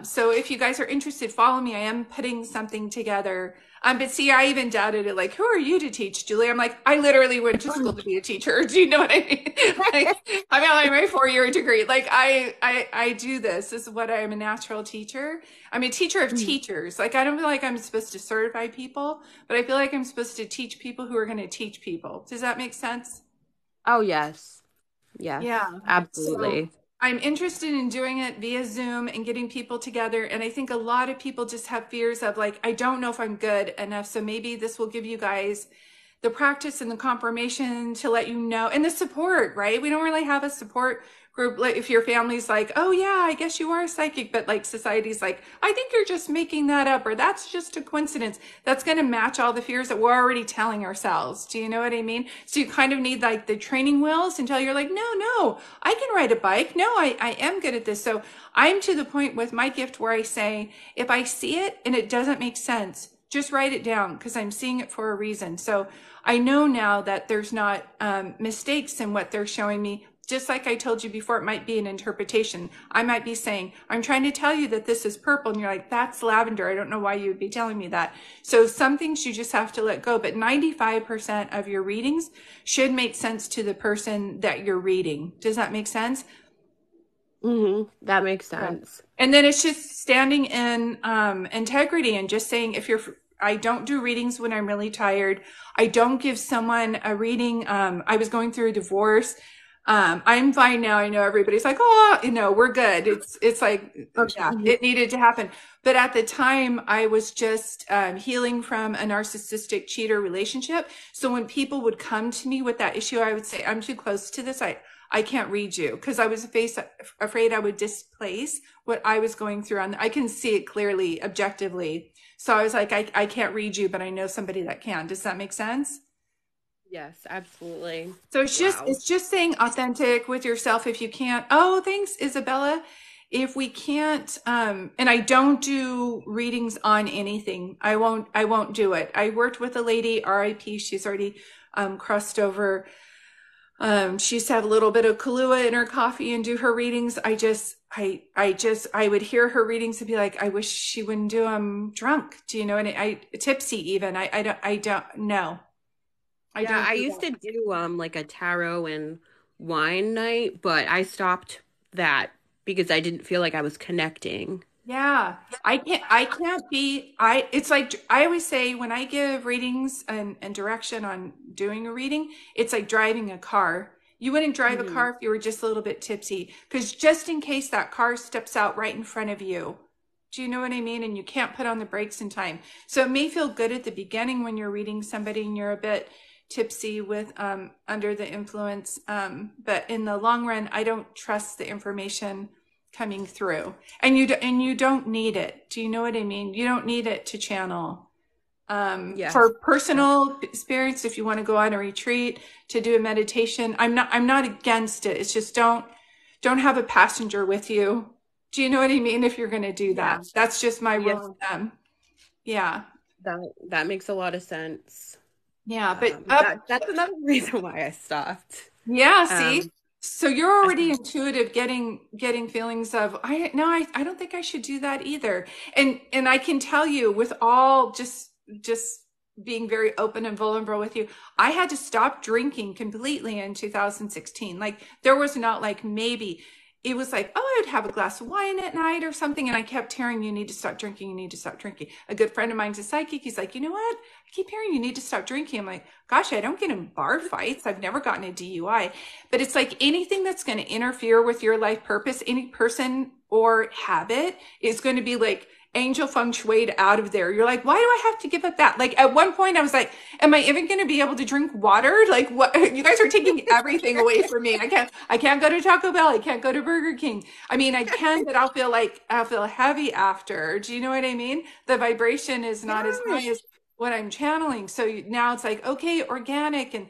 so if you guys are interested, follow me. I am putting something together. But see, I even doubted it. Like, who are you to teach, Julie? I'm like, I literally went to school to be a teacher. Do you know what I mean? Like, I'm on my 4-year degree. Like, I do this. This is what I am, a natural teacher. I'm a teacher of teachers. Like, I don't feel like I'm supposed to certify people, but I feel like I'm supposed to teach people who are going to teach people. Does that make sense? Oh, yes. Yeah. Yes, So absolutely. I'm interested in doing it via Zoom and getting people together. And I think a lot of people just have fears of like, I don't know if I'm good enough. So maybe this will give you guys the practice and the confirmation to let you know and the support, right? We don't really have a support group. Like if your family's like, oh yeah, I guess you are psychic, but like society's like, I think you're just making that up or that's just a coincidence. That's going to match all the fears that we're already telling ourselves. Do you know what I mean? So you kind of need like the training wheels until you're like, no, I can ride a bike. No, I am good at this. So I'm to the point with my gift where I say, if I see it and it doesn't make sense, just write it down because I'm seeing it for a reason. So I know now that there's not mistakes in what they're showing me. Just like I told you before, it might be an interpretation. I might be saying, I'm trying to tell you that this is purple. And you're like, that's lavender. I don't know why you would be telling me that. So some things you just have to let go. But 95% of your readings should make sense to the person that you're reading. Does that make sense? That makes Yeah. sense. And then it's just standing in integrity and just saying, I don't do readings when I'm really tired. I don't give someone a reading. I was going through a divorce. I'm fine now. I know everybody's like, oh, we're good. It's like, yeah, Okay. it needed to happen. But at the time, I was just healing from a narcissistic cheater relationship. So when people would come to me with that issue, I would say, I'm too close to this. I can't read you because I was afraid I would displace what I was going through. I can see it clearly, objectively. So I was like, I can't read you, but I know somebody that can. Does that make sense? Yes, absolutely. So Wow. it's just saying authentic with yourself if you can't. Oh, thanks, Isabella. If we can't, and I don't do readings on anything. I won't do it. I worked with a lady, RIP, she's already crossed over. She used to have a little bit of Kahlua in her coffee and do her readings. I would hear her readings and be like, I wish she wouldn't do them drunk. Do you know? And tipsy even. I don't know. I Yeah, don't I do used that. to do like a tarot and wine night, but I stopped that because I didn't feel like I was connecting. Yeah, I can't be, it's like, I always say when I give readings and direction on doing a reading, it's like driving a car. You wouldn't drive a Hmm. car if you were just a little bit tipsy, because just in case that car steps out right in front of you. Do you know what I mean? And you can't put on the brakes in time. So it may feel good at the beginning when you're reading somebody and you're a bit tipsy with under the influence. But in the long run, I don't trust the information coming through. And you don't need it. Do you know what I mean? You don't need it to channel. Yes. For personal experience, if you want to go on a retreat to do a meditation, I'm not against it. It's just don't have a passenger with you. Do you know what I mean? If you're going to do Yeah. that, that's just my rule Yeah. of thumb. Yeah. That makes a lot of sense. Yeah. But up, That's another reason why I stopped. yeah, see? Um, So you're I- already intuitive getting feelings of I don't think I should do that either. And I can tell you with all just being very open and vulnerable with you, I had to stop drinking completely in 2016. Like there was not like maybe it was like, oh, I would have a glass of wine at night or something. And I kept hearing, you need to stop drinking. You need to stop drinking. A good friend of mine's a psychic. He's like, you know what? I keep hearing you need to stop drinking. I'm like, gosh, I don't get in bar fights. I've never gotten a DUI. But it's like anything that's going to interfere with your life purpose, any person or habit is going to be like angel feng shuied out of there. You're like, why do I have to give up that? Like at one point I was like, am I even going to be able to drink water? Like what? You guys are taking everything away from me. I can't go to Taco Bell. I can't go to Burger King. I mean, I can, but I'll feel heavy after. Do you know what I mean? The vibration is not as high yes. as what I'm channeling. So now it's like, okay, organic and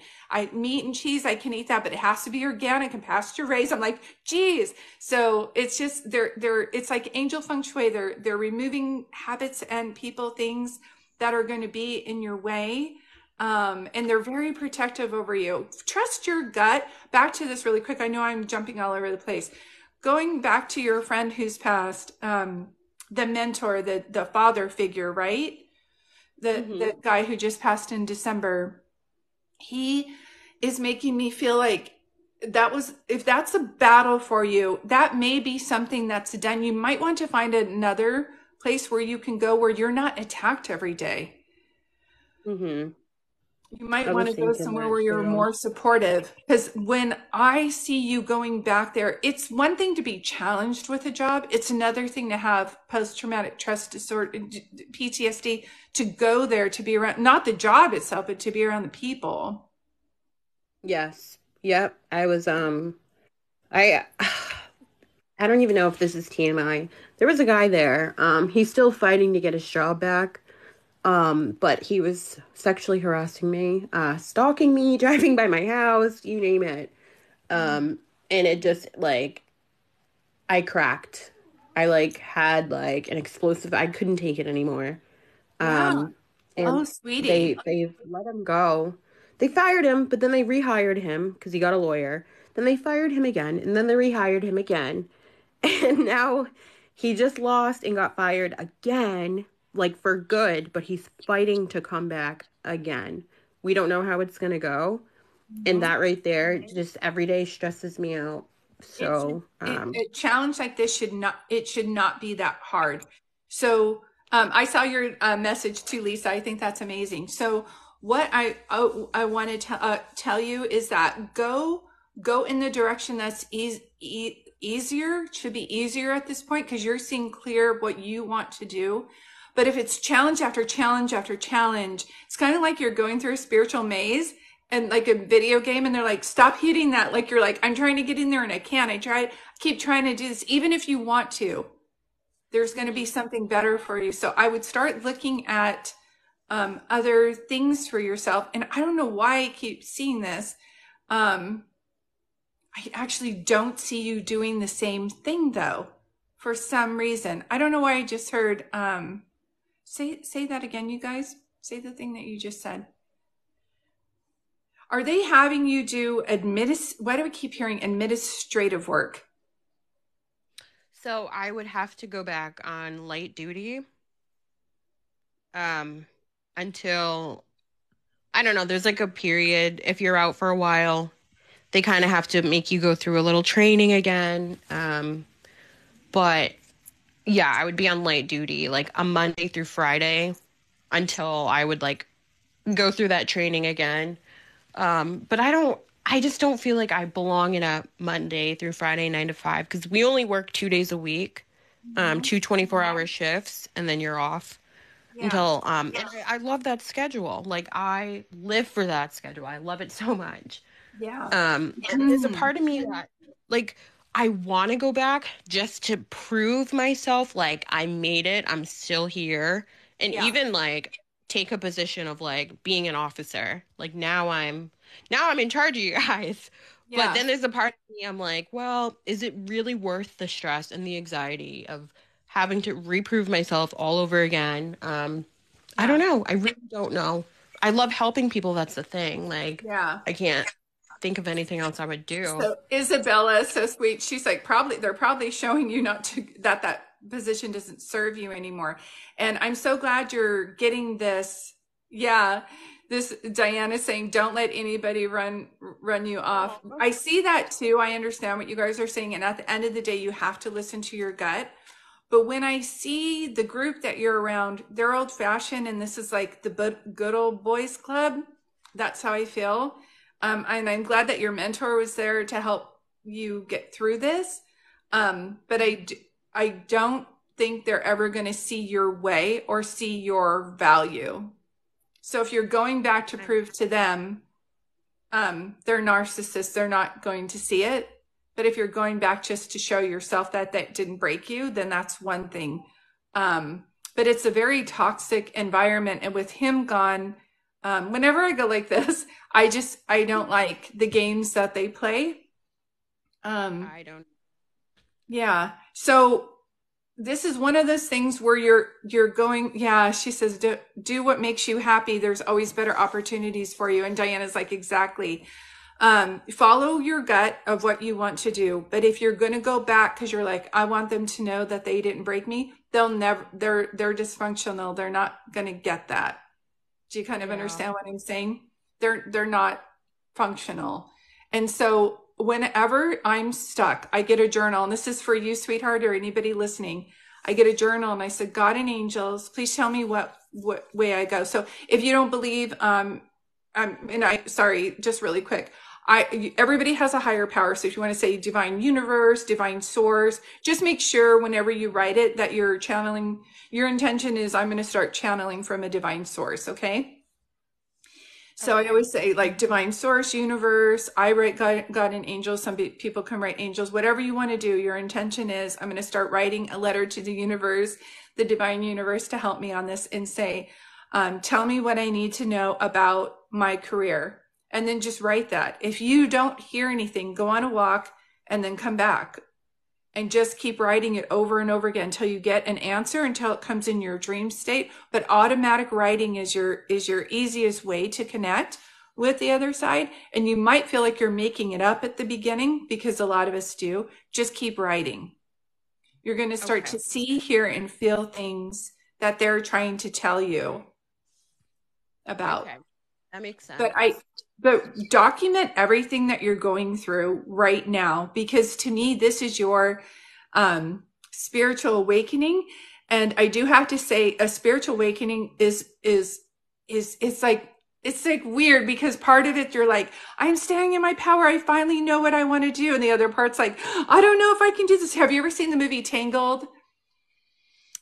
meat and cheese, I can eat that, but it has to be organic and pasture raised. I'm like, geez. So it's just it's like angel feng shui. They're removing habits and people, things that are going to be in your way. And they're very protective over you. Trust your gut. Back to this really quick. I know I'm jumping all over the place. Going back to your friend who's passed, the mentor, the father figure, right? The Hmm. guy who just passed in December, he is making me feel like that was, if that's a battle for you, that may be something that's done. You might want to find another place where you can go where you're not attacked every day. Hmm. You might I want was to go thinking somewhere that where you're too. more supportive. Because when I see you going back there, it's one thing to be challenged with a job. It's another thing to have post-traumatic stress disorder, PTSD, to go there, to be around, not the job itself, but to be around the people. Yes. Yep. I I don't even know if this is TMI. There was a guy there. He's still fighting to get his job back. But he was sexually harassing me, stalking me, driving by my house, you name it. Um, and it just like I cracked. I like had like an explosive. I couldn't take it anymore. Yeah. Um, Oh, and sweetie. they let him go. They fired him, but then they rehired him because he got a lawyer. Then they fired him again, and then they rehired him again. And now he just lost and got fired again, like for good, but he's fighting to come back again. We don't know how it's gonna go. And Mhm. that right there just every day stresses me out. It should So, a challenge like this should not be that hard. So I saw your message too, Lisa. I think that's amazing. So what I want to tell you is that go go in the direction that's easier, should be easier at this point because you're seeing clear what you want to do. But if it's challenge after challenge after challenge, it's kind of like you're going through a spiritual maze and like a video game and they're like, stop hitting that. Like you're like, I'm trying to get in there and I can't. Keep trying to do this. Even if you want to, there's going to be something better for you. So I would start looking at other things for yourself. And I don't know why I keep seeing this. I actually don't see you doing the same thing though, for some reason. I don't know why I just heard, say that again, you guys. Say the thing that you just said. Are they having you do why do we keep hearing administrative work? So I would have to go back on light duty until, I don't know, there's like a period, if you're out for a while, they kind of have to make you go through a little training again. But yeah, I would be on light duty like a Monday through Friday until I would like go through that training again. But I just don't feel like I belong in a Monday through Friday 9 to 5 because we only work 2 days a week, two 24-hour shifts, and then you're off until, and I love that schedule. Like I live for that schedule. I love it so much. Yeah. And there's a part of me that like, I want to go back just to prove myself like I made it. I'm still here. And even like take a position of like being an officer. Like now I'm in charge of you guys. Yeah. But then there's a part of me I'm like, well, is it really worth the stress and the anxiety of having to reprove myself all over again? I don't know. I really don't know. I love helping people. That's the thing. Like, I can't think of anything else I would do. So Isabella is so sweet. She's like, they're probably showing you that position doesn't serve you anymore. And I'm so glad you're getting this. Yeah. This Diana's saying, don't let anybody run you off. I see that too. I understand what you guys are saying. And at the end of the day, you have to listen to your gut. But when I see the group that you're around, they're old fashioned and this is like the good old boys club. That's how I feel. And I'm glad that your mentor was there to help you get through this. But I don't think they're ever going to see your way or see your value. So if you're going back to prove to them, they're narcissists, they're not going to see it. But if you're going back just to show yourself that didn't break you, then that's one thing. But it's a very toxic environment. And with him gone, whenever I go like this, I don't like the games that they play. I don't. Yeah. So this is one of those things where you're going, she says, do what makes you happy. There's always better opportunities for you. And Diana's like, exactly. Follow your gut of what you want to do. But if you're going to go back because you're like, I want them to know that they didn't break me, they're dysfunctional. They're not going to get that. Do you kind of understand what I'm saying? They're not functional. And so whenever I'm stuck, I get a journal, and this is for you, sweetheart, or anybody listening. I get a journal and I said, God and angels, please tell me what way I go. So if you don't believe, just really quick, everybody has a higher power. So if you want to say divine universe, divine source, just make sure whenever you write it that you're channeling, your intention is I'm going to start channeling from a divine source. Okay. So I always say like divine source, universe, I write God and angels. Some people can write angels, whatever you want to do. Your intention is I'm going to start writing a letter to the universe, the divine universe, to help me on this and say, tell me what I need to know about my career. And then just write that. If you don't hear anything, go on a walk and then come back and just keep writing it over and over again until you get an answer, until it comes in your dream state. But automatic writing is your easiest way to connect with the other side. And you might feel like you're making it up at the beginning, because a lot of us do. Just keep writing. You're going to start to see, hear, and feel things that they're trying to tell you about. Okay. That makes sense. But document everything that you're going through right now, because to me, this is your spiritual awakening. And I do have to say, a spiritual awakening is it's like it's like weird because part of it you're like, I'm standing in my power. I finally know what I want to do. And the other part's like, I don't know if I can do this. Have you ever seen the movie Tangled?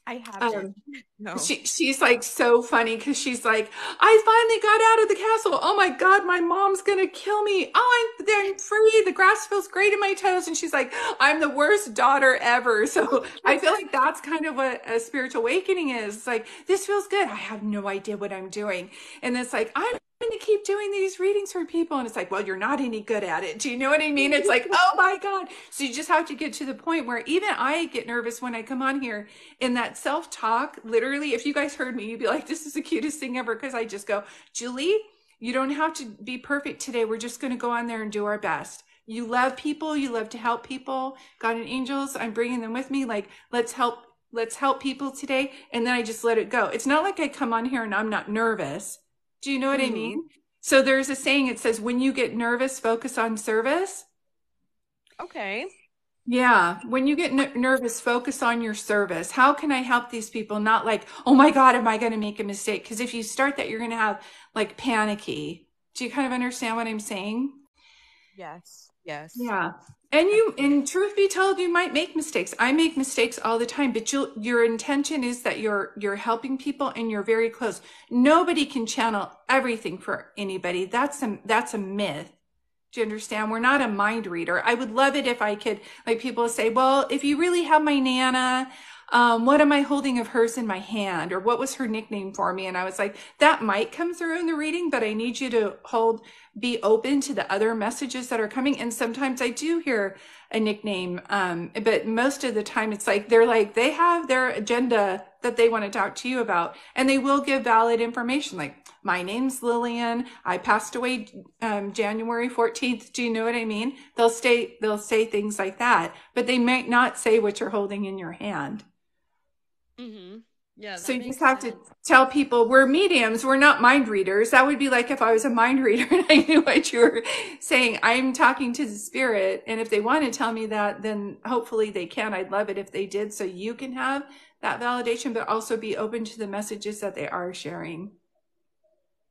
I haven't. Um, No. she's like so funny because she's like, I finally got out of the castle. Oh my God, my mom's gonna kill me. Oh, I'm free. The grass feels great in my toes. And she's like, I'm the worst daughter ever. So I feel like that's kind of what a spiritual awakening is. It's like, this feels good. I have no idea what I'm doing. And it's like, I'm going to keep doing these readings for people. And it's like, well, you're not any good at it. Do you know what I mean? It's like, oh my God. So you just have to get to the point where even I get nervous when I come on here in that self-talk. Literally, if you guys heard me, you'd be like, this is the cutest thing ever. Because I just go, Julie, you don't have to be perfect today. We're just going to go on there and do our best. You love people. You love to help people. God and angels, I'm bringing them with me. Like, let's help people today. And then I just let it go. It's not like I come on here and I'm not nervous. Do you know what I Mm-hmm. mean? So there's a saying, it says, when you get nervous, focus on service. Okay. Yeah. When you get nervous, focus on your service. How can I help these people? Not like, oh my God, am I going to make a mistake? Because if you start that, you're going to have like panicky. Do you kind of understand what I'm saying? Yes. Yes. Yeah. And and truth be told, you might make mistakes. I make mistakes all the time, but your intention is that you're helping people and you're very close. Nobody can channel everything for anybody. That's a myth. Do you understand? We're not a mind reader. I would love it if I could, like people say, well, if you really have my Nana, what am I holding of hers in my hand? Or what was her nickname for me? And I was like, that might come through in the reading, but I need you to be open to the other messages that are coming. And sometimes I do hear a nickname. But most of the time it's like, they have their agenda that they want to talk to you about, and they will give valid information. Like, my name's Lillian. I passed away, January 14th. Do you know what I mean? They'll say things like that, but they might not say what you're holding in your hand. Mm-hmm. Yeah, So that you just makes have to sense. tell people we're mediums. We're not mind readers. That would be like if I was a mind reader and I knew what you were saying. I'm talking to the spirit. And if they want to tell me that, then hopefully they can. I'd love it if they did. So you can have that validation, but also be open to the messages that they are sharing.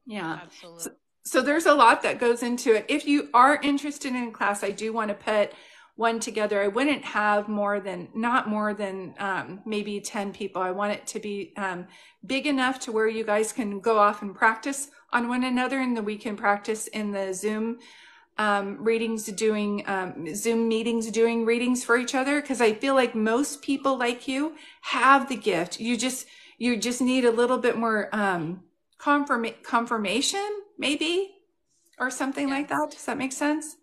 Yeah. Absolutely. So, so there's a lot that goes into it. If you are interested in a class, I do want to put one together. I wouldn't have not more than maybe 10 people. I want it to be big enough to where you guys can go off and practice on one another, and then we can practice in the Zoom readings, doing Zoom meetings, doing readings for each other. Because I feel like most people like you have the gift. You just need a little bit more confirmation, maybe, or something like Yes. that. Does that make sense?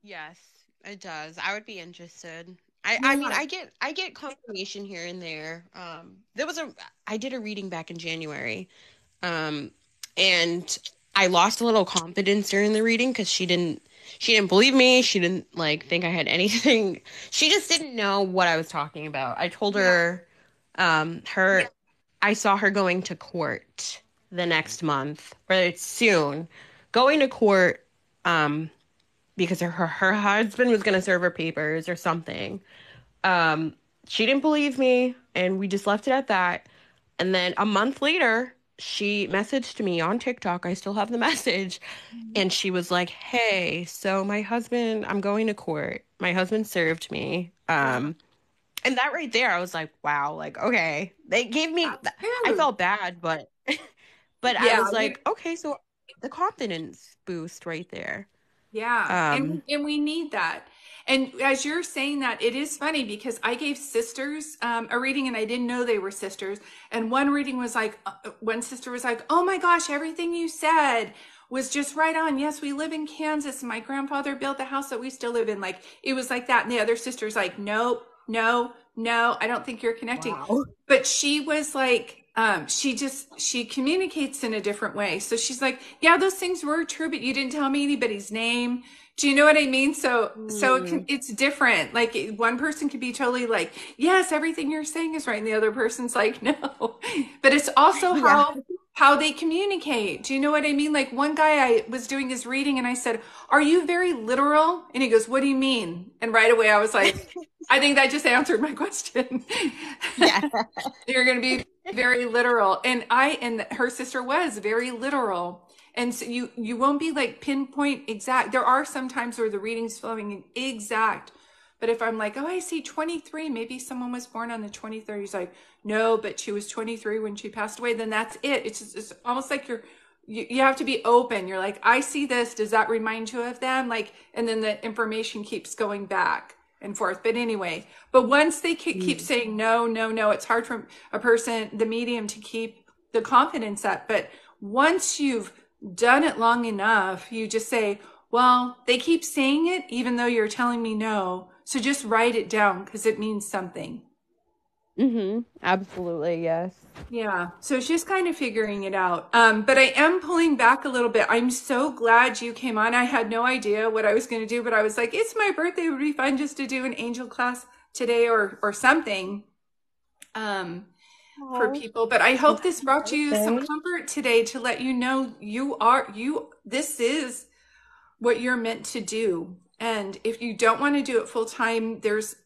Yes, it does. I would be interested. I mean, Yeah. I get confirmation here and there. There was a I did a reading back in January. Um, and I lost a little confidence during the reading because she didn't believe me. She didn't like think I had anything. She just didn't know what I was talking about. I told Yeah. her, her I saw her going to court the next month, or it's soon, going to court, because her husband was going to serve her papers or something. Um, she didn't believe me, and we just left it at that. And then a month later, she messaged me on TikTok. I still have the message. And she was like, "Hey, so I'm going to court. My husband served me." Yeah. And that right there, I was like, wow, like, okay. They gave me, That's I good. felt bad, but but I Yeah. was like, okay, so the confidence boost right there. Yeah. Um, And we need that. And as you're saying that, it is funny because I gave sisters a reading and I didn't know they were sisters. And one reading was like, one sister was like, oh my gosh, everything you said was just right on. Yes, we live in Kansas. And my grandfather built the house that we still live in. Like, it was like that. And the other sister's like, nope, no, no, I don't think you're connecting. wow. But she was like, she communicates in a different way. So she's like, yeah, those things were true, but you didn't tell me anybody's name. Do you know what I mean? So Mm, it's different. Like, one person could be totally like, yes, everything you're saying is right. And the other person's like, no, but it's also yeah. how they communicate. Do you know what I mean? Like one guy, I was doing his reading and I said, "Are you very literal?" And he goes, "What do you mean?" And right away I was like, I think that just answered my question. Yeah. You're going to be very literal. And her sister was very literal. And so you won't be like pinpoint exact. There are some times where the reading's flowing exact. But if I'm like, oh, I see 23, maybe someone was born on the 23rd. He's like, no, but she was 23 when she passed away. Then that's it. It's almost like you have to be open. You're like, I see this. Does that remind you of them? Like, and then the information keeps going back and forth. But anyway, but once they keep saying no, no, no, it's hard for a person, the medium, to keep the confidence up. But once you've done it long enough, you just say, well, they keep saying it, even though you're telling me no. So just write it down because it means something. Absolutely, yes. Yeah. So it's just kind of figuring it out. But I am pulling back a little bit. I'm so glad you came on. I had no idea what I was going to do, but I was like, it's my birthday. It would be fun just to do an angel class today or something. For people, but I hope this brought you some comfort today to let you know this is what you're meant to do. And if you don't want to do it full time, there's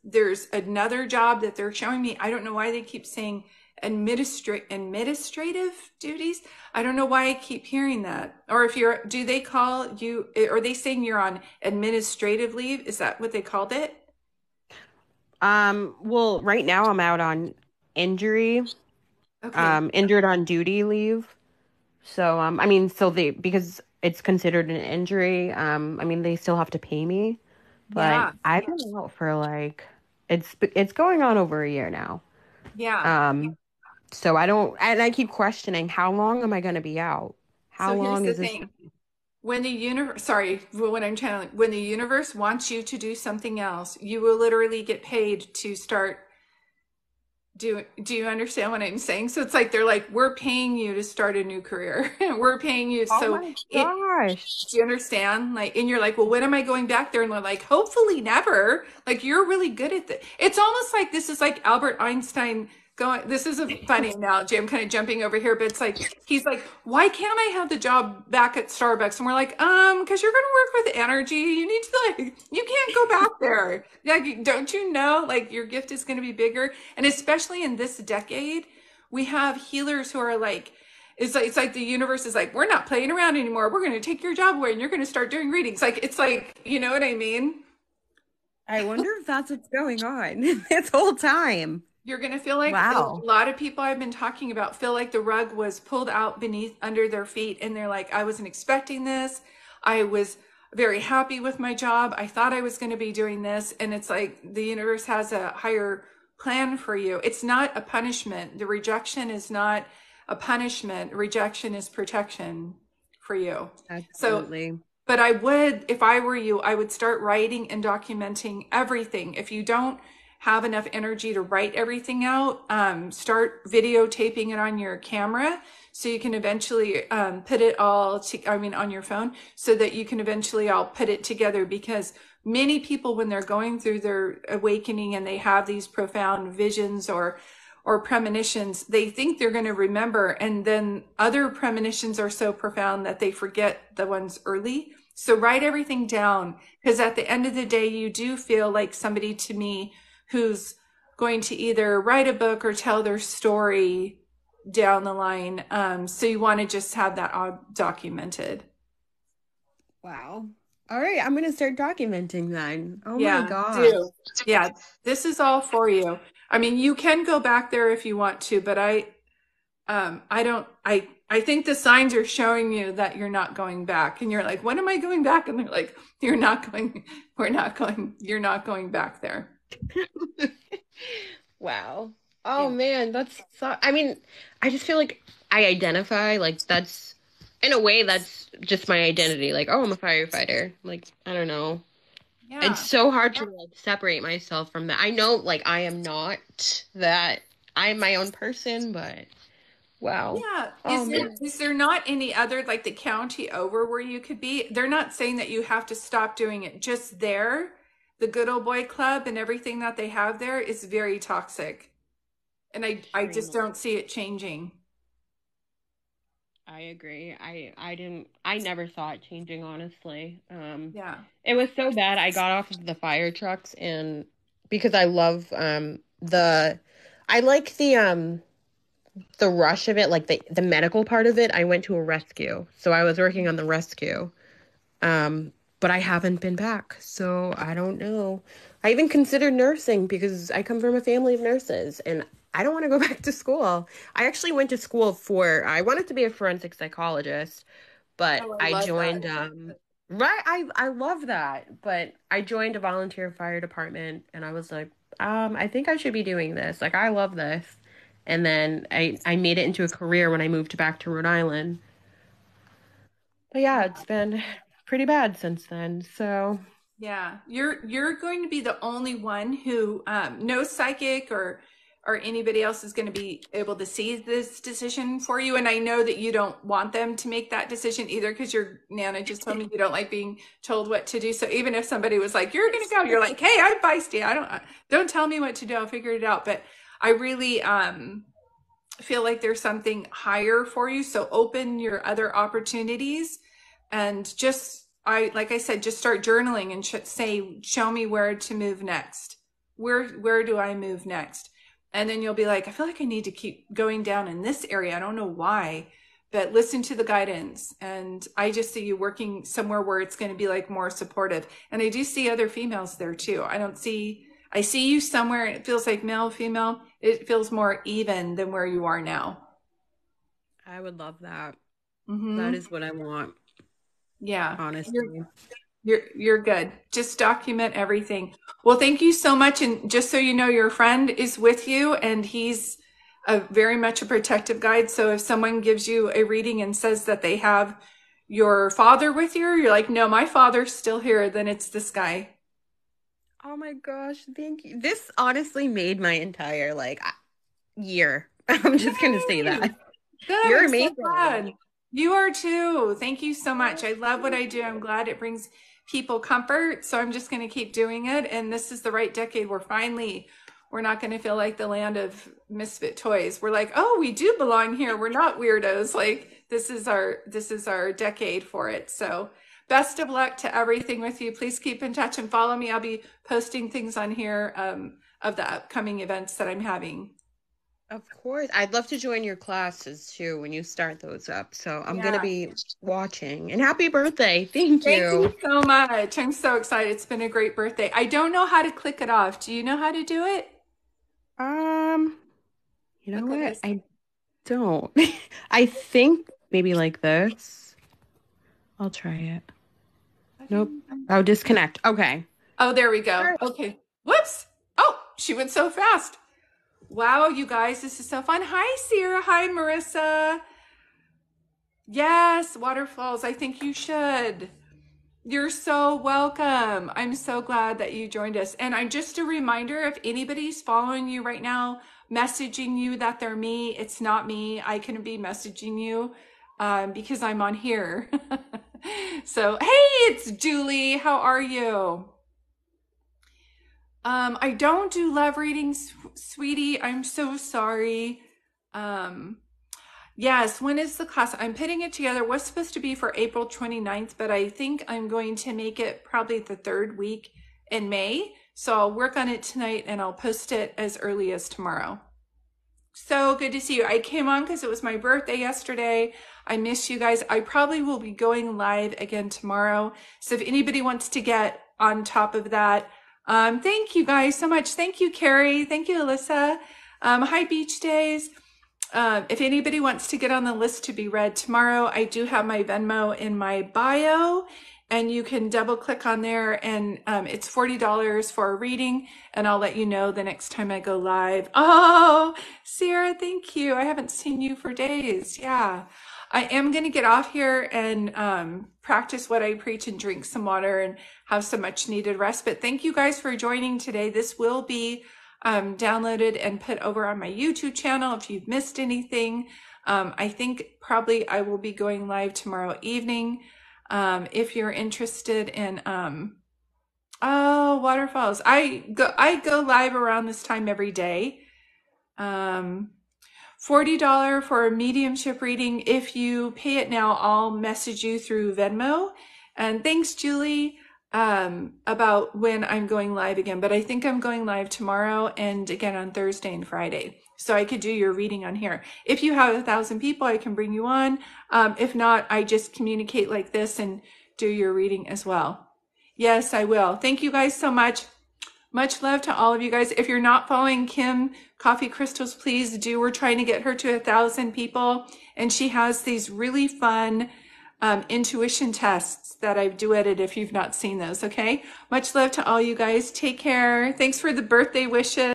another job that they're showing me. I don't know why they keep saying administrative duties. I don't know why I keep hearing that. Or if do they call you, are they saying you're on administrative leave? Is that what they called it? Well, right now I'm out on injury. Okay. Injured on duty leave. So, I mean, because it's considered an injury, I mean, they still have to pay me, but Yeah. I've been out for like, it's going on over a year now. Yeah. So I keep questioning, how long am I going to be out? How So here's long the is this? thing. When the universe, sorry, what I'm channeling, when the universe wants you to do something else, you will literally get paid to start. Do you understand what I'm saying? So it's like they're like, we're paying you to start a new career. We're paying you. Oh So my it, gosh. do you understand? Like, and you're like, well, when am I going back there? And they're like, hopefully never. Like, you're really good at this. It's almost like this is like Albert Einstein going, this is a funny analogy. I'm kind of jumping over here, but it's like, he's like, why can't I have the job back at Starbucks? And we're like, because you're going to work with energy. You need to like, you can't go back there. Like, don't you know, like your gift is going to be bigger. And especially in this decade, we have healers who are like, it's like the universe is like, we're not playing around anymore. We're going to take your job away and you're going to start doing readings. Like, it's like, you know what I mean? I wonder if that's what's going on this whole time. You're going to feel like a Wow. lot of people I've been talking about feel like the rug was pulled out beneath under their feet. And they're like, I wasn't expecting this. I was very happy with my job. I thought I was going to be doing this. And it's like the universe has a higher plan for you. It's not a punishment. The rejection is not a punishment. Rejection is protection for you. So, Absolutely. but I would, if I were you, I would start writing and documenting everything. If you don't have enough energy to write everything out, start videotaping it on your camera so you can eventually put it all on your phone so that you can eventually all put it together, because many people, when they're going through their awakening and they have these profound visions or premonitions, they think they're going to remember, and then other premonitions are so profound that they forget the ones early. So write everything down, because at the end of the day, you do feel like somebody to me who's going to either write a book or tell their story down the line. So you want to just have that all documented. Wow. All right, I'm gonna start documenting then. Oh my Yeah, gosh. do. Yeah, this is all for you. I mean, you can go back there if you want to, but I don't, I think the signs are showing you that you're not going back. And you're like, when am I going back? And they're like, you're not going, you're not going back there. Wow. Oh Yeah. man, I mean, I just feel like I identify like that's in a way that's just my identity. Like, oh, I'm a firefighter. Like, I don't know. It's Yeah. so hard to like separate myself from that. I know like I am not that. I'm my own person, but wow. Yeah. Oh man. Is there not any other, like the county over, where you could be? They're not saying that you have to stop doing it. Just there, the Good Old Boy Club and everything that they have there is very toxic. And I just don't see it changing. I agree. I never thought changing, honestly. Yeah. It was so bad. I got off of the fire trucks and because I love I like the rush of it, like the medical part of it. I went to a rescue. So I was working on the rescue. But I haven't been back. So I don't know. I even considered nursing because I come from a family of nurses and I don't want to go back to school. I actually went to school I wanted to be a forensic psychologist, but Oh, I I love that. joined right, I love that, but I joined a volunteer fire department and I was like, I think I should be doing this. Like I love this. And then I made it into a career when I moved back to Rhode Island. But yeah, it's been pretty bad since then. So, Yeah, you're going to be the only one who no psychic or anybody else is going to be able to see this decision for you. And I know that you don't want them to make that decision either because your Nana just told me you don't like being told what to do. So even if somebody was like, "You're going to go," you're like, "Hey, I'm feisty. I don't tell me what to do. I'll figure it out." But I really feel like there's something higher for you. So open your other opportunities and just like I said, just start journaling and say, show me where to move next. Where do I move next? And then you'll be like, I feel like I need to keep going down in this area. I don't know why, but listen to the guidance. And I just see you working somewhere where it's going to be like more supportive. And I do see other females there too. I see you somewhere and it feels like male, female. It feels more even than where you are now. I would love that. That Mm-hmm. is what I want, Yeah. honestly. You're good. Just document everything. Well, thank you so much. And just so you know, your friend is with you and he's a very much a protective guide. So if someone gives you a reading and says that they have your father with you, you're like, no, my father's still here, then it's this guy. Oh my gosh, thank you. This honestly made my entire year. I'm just gonna say Yay! that. Good. You're I'm so amazing. glad. You are too. Thank you so much. I love what Thank I do. I'm you. glad it brings people comfort. So I'm just going to keep doing it. And this is the right decade where finally we're not going to feel like the land of misfit toys. We're like, oh, we do belong here. We're not weirdos. Like this is our decade for it. So best of luck to everything with you. Please keep in touch and follow me. I'll be posting things on here of the upcoming events that I'm having. Of course. I'd love to join your classes too when you start those up. So I'm gonna Yeah. be watching. And happy birthday. Thank Thank you. you so much. I'm so excited. It's been a great birthday. I don't know how to click it off. Do you know how to do it? Um, you know Look at what? this. I don't. I think maybe like this. I'll try it. Nope. Oh, disconnect. Okay. Oh, there we All go. right. Okay. Whoops. Oh, she went so fast. Wow, you guys, this is so fun. Hi, Sierra. Hi, Marissa. Yes, waterfalls. I think you should. You're so welcome. I'm so glad that you joined us. And I'm just a reminder if anybody's following you right now, messaging you that they're me, it's not me. I can be messaging you because I'm on here. So, hey, it's Julie. How are you? I don't do love readings, sweetie. I'm so sorry. Um, Yes, when is the class? I'm putting it together. It was supposed to be for April 29th, but I think I'm going to make it probably the third week in May. So I'll work on it tonight and I'll post it as early as tomorrow. So good to see you. I came on because it was my birthday yesterday. I miss you guys. I probably will be going live again tomorrow. So if anybody wants to get on top of that, thank you guys so much. Thank you, Carrie. Thank you, Alyssa. Hi, Beach Days. If anybody wants to get on the list to be read tomorrow, I do have my Venmo in my bio, and you can double click on there, and it's $40 for a reading, and I'll let you know the next time I go live. Oh, Sarah, thank you. I haven't seen you for days. Yeah. I am going to get off here and practice what I preach and drink some water and have some much needed rest. But thank you guys for joining today. This will be downloaded and put over on my YouTube channel if you've missed anything. I think probably I will be going live tomorrow evening. If you're interested in waterfalls. I go live around this time every day. Um, $40 for a mediumship reading. If you pay it now, I'll message you through Venmo. And thanks, Julie, about when I'm going live again. But I think I'm going live tomorrow and again on Thursday and Friday. So I could do your reading on here. If you have 1,000 people, I can bring you on. If not, I just communicate like this and do your reading as well. Yes, I will. Thank you guys so much. Much love to all of you guys. If you're not following Kim Coffee Crystals, please do. We're trying to get her to 1,000 people. And she has these really fun intuition tests that I've duetted if you've not seen those, okay? Much love to all you guys. Take care. Thanks for the birthday wishes.